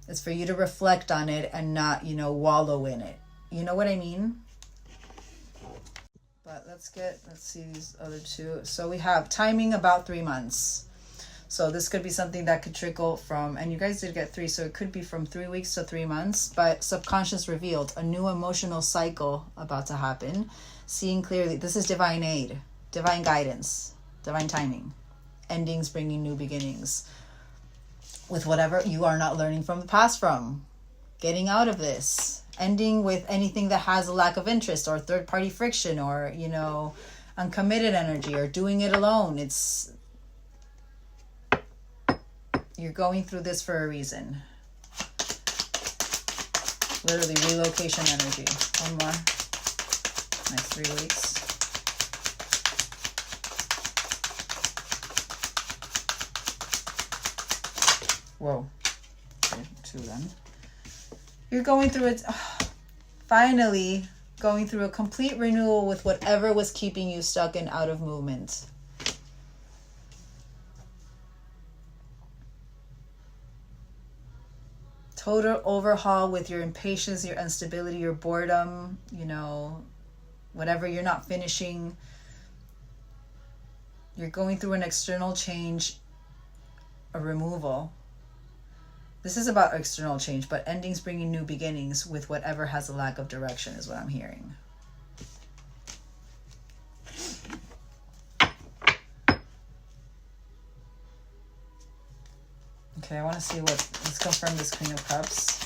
It's for you to reflect on it and not, wallow in it. You know what I mean? But let's see these other two. So we have timing about 3 months. So this could be something that could trickle from, and you guys did get 3, so it could be from 3 weeks to 3 months, but subconscious revealed, a new emotional cycle about to happen. Seeing clearly, this is divine aid, divine guidance, divine timing, endings bringing new beginnings. With whatever you are not learning from the past from, getting out of this, ending with anything that has a lack of interest or third-party friction or, uncommitted energy or doing it alone. You're going through this for a reason. Literally relocation energy. One more. Next 3 weeks. Whoa. Okay, 2 then. You're going through it. Finally going through a complete renewal with whatever was keeping you stuck and out of movement. Total overhaul with your impatience, your instability, your boredom, whatever you're not finishing. You're going through an external change, a removal. This is about external change, but endings bringing new beginnings with whatever has a lack of direction is what I'm hearing. Okay, I want to see let's confirm this Queen of Cups.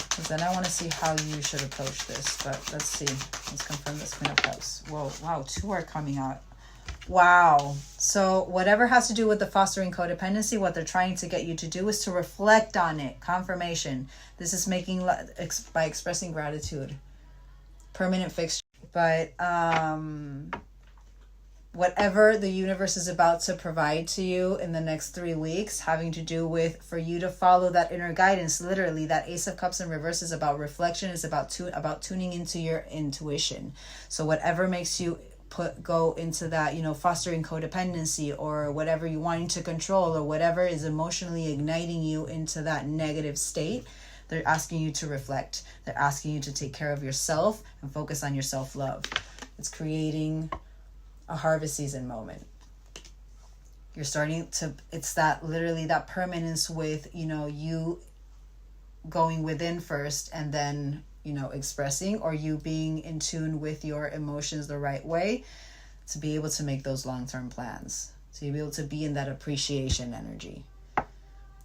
Because then I want to see how you should approach this. But let's see. Let's confirm this Queen of Cups. Whoa, wow, 2 are coming out. Wow. So whatever has to do with the fostering codependency, what they're trying to get you to do is to reflect on it. Confirmation. This is making by expressing gratitude. Permanent fixture. But whatever the universe is about to provide to you in the next 3 weeks, having to do with for you to follow that inner guidance. Literally, that Ace of Cups in reverse is about reflection, is about tuning into your intuition. So whatever makes you go into that, fostering codependency or whatever you wanting to control or whatever is emotionally igniting you into that negative state, they're asking you to reflect. They're asking you to take care of yourself and focus on your self-love. It's creating a harvest season moment. You're starting to, it's that literally that permanence with, you going within first and then, expressing, or you being in tune with your emotions the right way to be able to make those long-term plans. So you'll be able to be in that appreciation energy.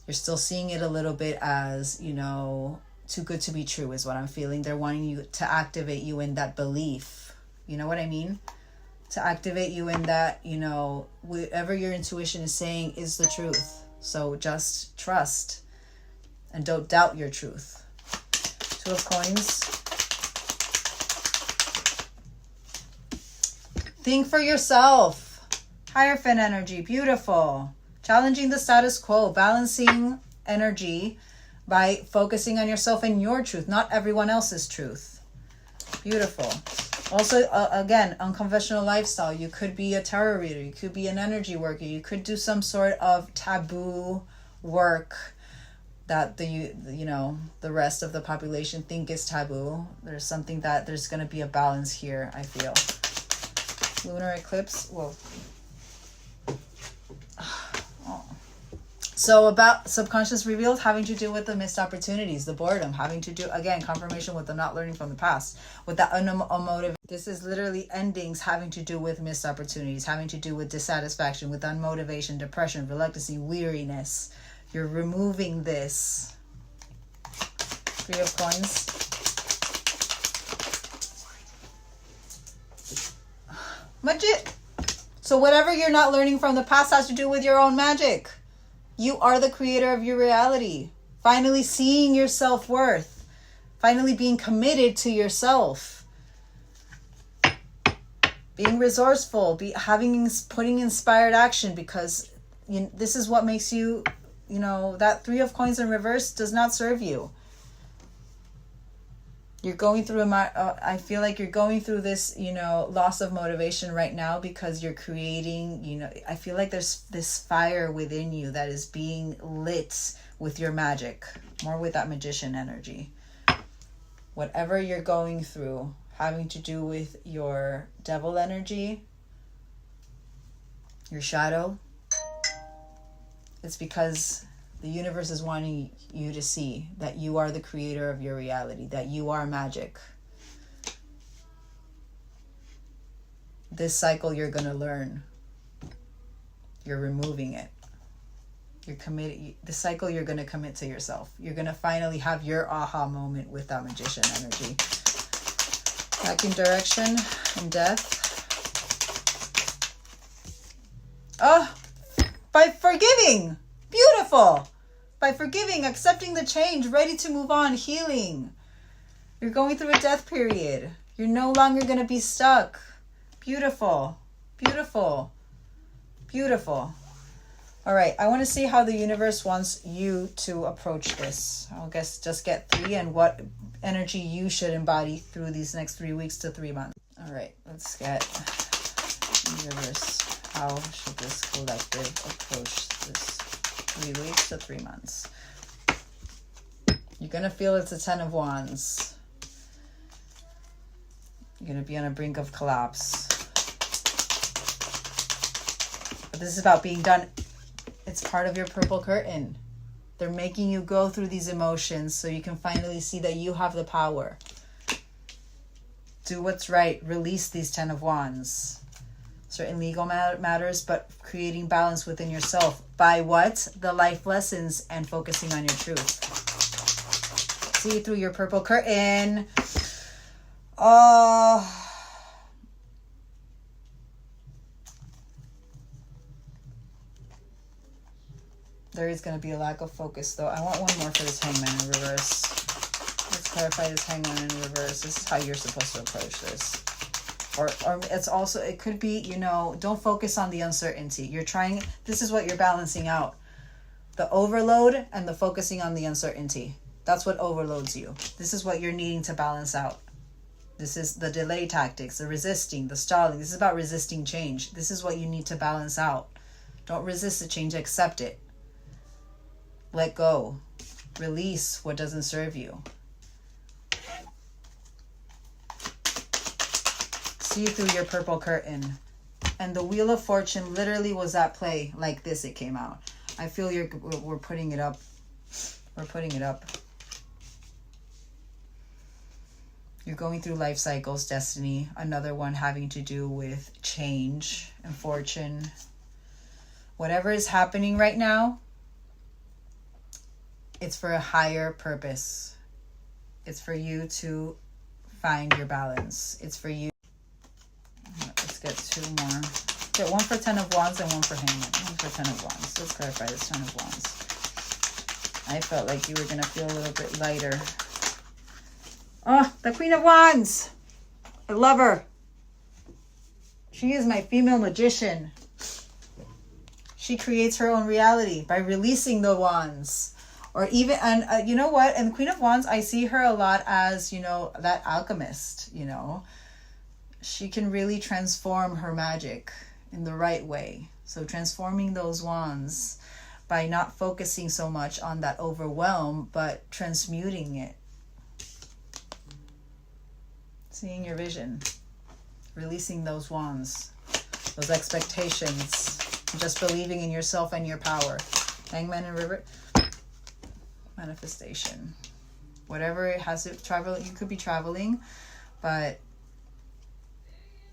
You're still seeing it a little bit as, too good to be true is what I'm feeling. They're wanting you to activate you in that belief. You know what I mean? To activate you in that, whatever your intuition is saying is the truth. So just trust and don't doubt your truth. 2 of Coins. Think for yourself. Hierophant energy. Beautiful. Challenging the status quo. Balancing energy by focusing on yourself and your truth, not everyone else's truth. Beautiful. Also, again, unconventional lifestyle. You could be a tarot reader. You could be an energy worker. You could do some sort of taboo work that the rest of the population think is taboo. There's something that there's going to be a balance here, I feel. Lunar eclipse. Whoa. Oh. So about subconscious revealed, having to do with the missed opportunities, the boredom, having to do, again, confirmation with the not learning from the past, with that unmotivated. This is literally endings having to do with missed opportunities, having to do with dissatisfaction, with unmotivation, depression, reluctancy, weariness. You're removing this. Three of Coins. Magic. So whatever you're not learning from the past has to do with your own magic. You are the creator of your reality. Finally seeing your self-worth. Finally being committed to yourself. Being resourceful. Putting inspired action, because this is what makes you, that Three of Coins in reverse does not serve you. You're going through I feel like you're going through this, loss of motivation right now because you're creating, I feel like there's this fire within you that is being lit with your magic, more with that magician energy. Whatever you're going through, having to do with your devil energy, your shadow, it's because the universe is wanting you to see that you are the creator of your reality, that you are magic. This cycle you're going to learn. You're removing it. You're committed. The cycle you're going to commit to yourself. You're going to finally have your aha moment with that magician energy. Back in direction and death. Oh, by forgiving. Beautiful. By forgiving, accepting the change, ready to move on, healing. You're going through a death period. You're no longer going to be stuck. Beautiful. Beautiful. Beautiful. All right. I want to see how the universe wants you to approach this. I'll just get 3 and what energy you should embody through these next 3 weeks to 3 months. All right. Let's get universe. How should this collective approach this 3 weeks to 3 months? You're going to feel it's a 10 of Wands. You're going to be on a brink of collapse. But this is about being done. It's part of your purple curtain. They're making you go through these emotions so you can finally see that you have the power. Do what's right. Release these 10 of Wands. Certain legal matters, but creating balance within yourself by what? The life lessons and focusing on your truth. See through your purple curtain. There is going to be a lack of focus, though. I want one more for this Hangman in reverse. Let's clarify this Hangman in reverse. This is how you're supposed to approach this. Or it's also, it could be, don't focus on the uncertainty. This is what you're balancing out. The overload and the focusing on the uncertainty. That's what overloads you. This is what you're needing to balance out. This is the delay tactics, the resisting, the stalling. This is about resisting change. This is what you need to balance out. Don't resist the change, accept it. Let go. Release what doesn't serve you. See through your purple curtain. And the Wheel of Fortune literally was at play like this. It came out. I feel we're putting it up. We're putting it up. You're going through life cycles, destiny. Another one having to do with change and fortune. Whatever is happening right now, it's for a higher purpose. It's for you to find your balance. It's for you. Let's get 2 more. Get 1 for 10 of Wands and 1 for Hangman. 1 for 10 of Wands. Let's clarify this 10 of Wands. I felt like you were going to feel a little bit lighter. Oh, the Queen of Wands. I love her. She is my female magician. She creates her own reality by releasing the wands. Or even, and you know what? And the Queen of Wands, I see her a lot as, that alchemist, She can really transform her magic in the right way. So transforming those wands by not focusing so much on that overwhelm, but transmuting it. Seeing your vision. Releasing those wands. Those expectations. Just believing in yourself and your power. Hangman and River. Manifestation. Whatever it has to travel, you could be traveling, but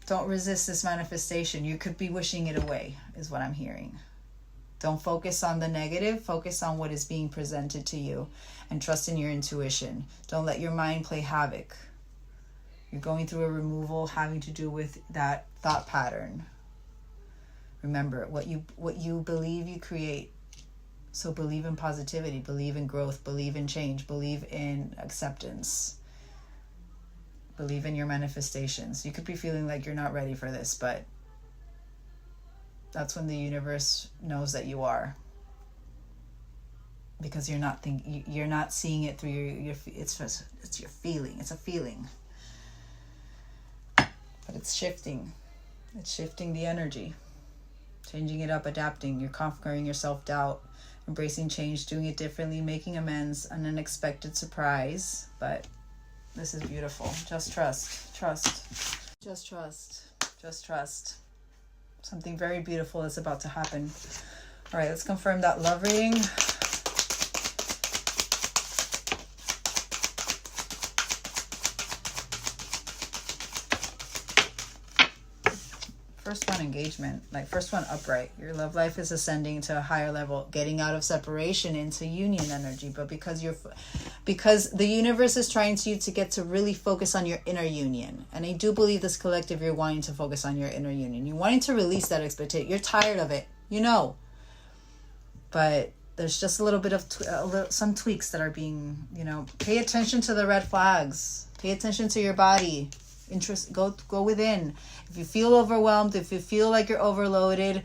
don't resist this manifestation. You could be wishing it away, is what I'm hearing. Don't focus on the negative. Focus on what is being presented to you and trust in your intuition. Don't let your mind play havoc. You're going through a removal having to do with that thought pattern. Remember, what you believe, you create. So believe in positivity, believe in growth, believe in change, believe in acceptance. Believe in your manifestations. You could be feeling like you're not ready for this, but that's when the universe knows that you are. Because you're not seeing it through your it's your feeling. It's a feeling. But it's shifting. It's shifting the energy. Changing it up, adapting. You're conquering your self-doubt. Embracing change, doing it differently, making amends, an unexpected surprise. But this is beautiful. Just trust. Just trust. Something very beautiful is about to happen. All right, let's confirm that love reading. First one, engagement. Like first one, upright. Your love life is ascending to a higher level, getting out of separation into union energy. But because the universe is trying to get to really focus on your inner union. And I do believe this collective, you're wanting to focus on your inner union. You're wanting to release that expectation. You're tired of it, but there's just a little bit of some tweaks that are being, pay attention to the red flags. Pay attention to your body. Go within. If you feel overwhelmed, if you feel like you're overloaded,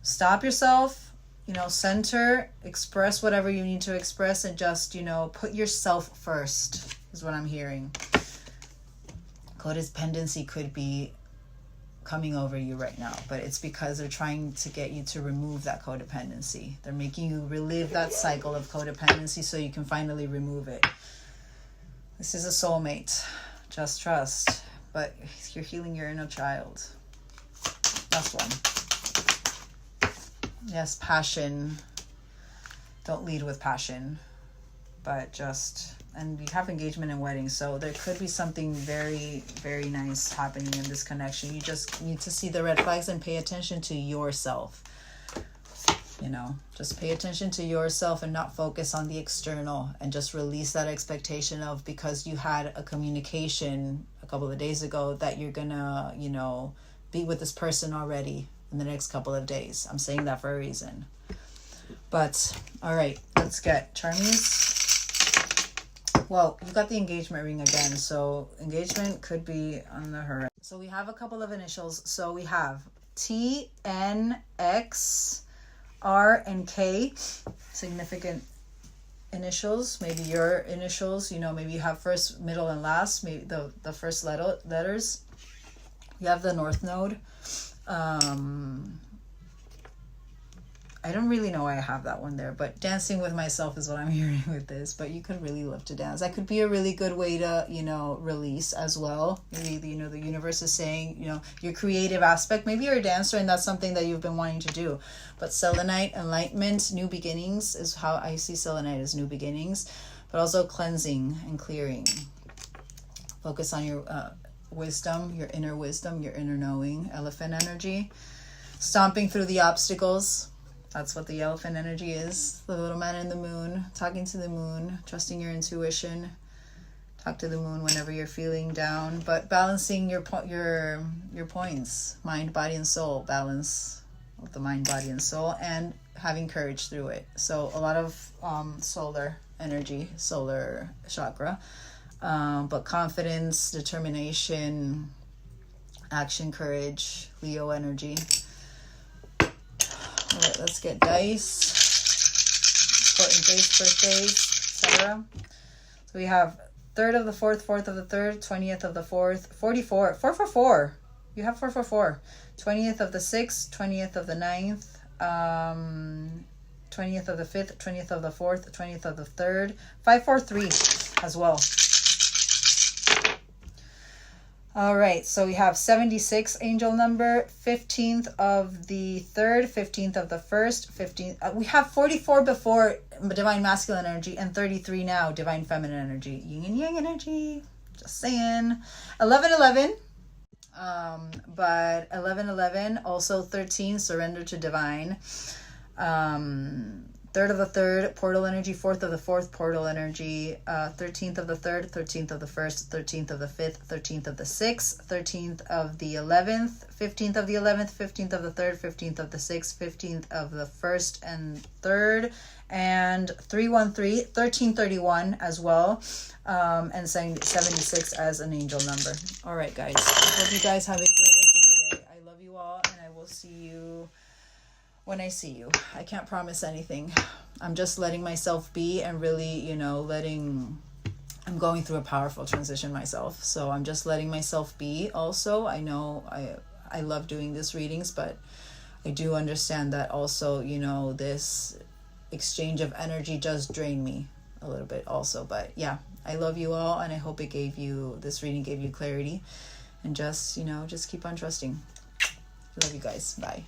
stop yourself, center, express whatever you need to express, and just, put yourself first is what I'm hearing. Codependency could be coming over you right now, but it's because they're trying to get you to remove that codependency. They're making you relive that cycle of codependency so you can finally remove it. This is a soulmate. Just trust. But you're healing your inner child. Last one. Yes, passion. Don't lead with passion. But and we have engagement and wedding. So there could be something very, very nice happening in this connection. You just need to see the red flags and pay attention to yourself. Just pay attention to yourself and not focus on the external, and just release that expectation of, because you had a communication a couple of days ago, that you're gonna, be with this person already in the next couple of days. I'm saying that for a reason. But, all right, let's get Charmies. Well, you got the engagement ring again, so engagement could be on the horizon. So we have a couple of initials. So we have T, N, X, R, and K, significant initials. Maybe your initials, maybe you have first, middle, and last, maybe the first letters. You have the North Node. I don't really know why I have that one there, but dancing with myself is what I'm hearing with this. But you could really love to dance. That could be a really good way to, release as well. Maybe, the universe is saying, your creative aspect. Maybe you're a dancer and that's something that you've been wanting to do. But selenite, enlightenment, new beginnings is how I see selenite, as new beginnings. But also cleansing and clearing. Focus on your wisdom, your inner knowing. Elephant energy. Stomping through the obstacles. That's what the elephant energy is. The little man in the moon, talking to the moon, trusting your intuition. Talk to the moon whenever you're feeling down, but balancing your points, mind, body, and soul. Balance with the mind, body, and soul, and having courage through it. So a lot of solar energy, solar chakra, but confidence, determination, action, courage, Leo energy. All right, let's get dice. Important dates, birthdays, etc. So we have 3rd of the 4th, 4th of the 3rd, 20th of the 4th, 44, 444. You have 444. 20th of the 6th, 20th of the 9th, 20th of the 5th, 20th of the 4th, 20th of the 3rd, 543 as well. All right, so we have 76 angel number, 15th of the 3rd, 15th of the 1st, 15th. We have 44 before divine masculine energy and 33 now divine feminine energy. Yin and yang energy. Just saying. 1111. But 1111 also 13 surrender to divine. 3rd of the 3rd, portal energy, 4th of the 4th, portal energy, 13th of the 3rd, 13th of the 1st, 13th of the 5th, 13th of the 6th, 13th of the 11th, 15th of the 11th, 15th of the 3rd, 15th of the 6th, 15th of the 1st and 3rd, and 313, 1331 as well, and saying 76 as an angel number. All right, guys. I hope you guys have a great rest of your day. I love you all, and I will see you when I see you. I can't promise anything. I'm just letting myself be and really, I'm going through a powerful transition myself. So I'm just letting myself be also. I know I love doing these readings, but I do understand that also, this exchange of energy does drain me a little bit also. But yeah, I love you all, and I hope this reading gave you clarity, and just keep on trusting. Love you guys. Bye.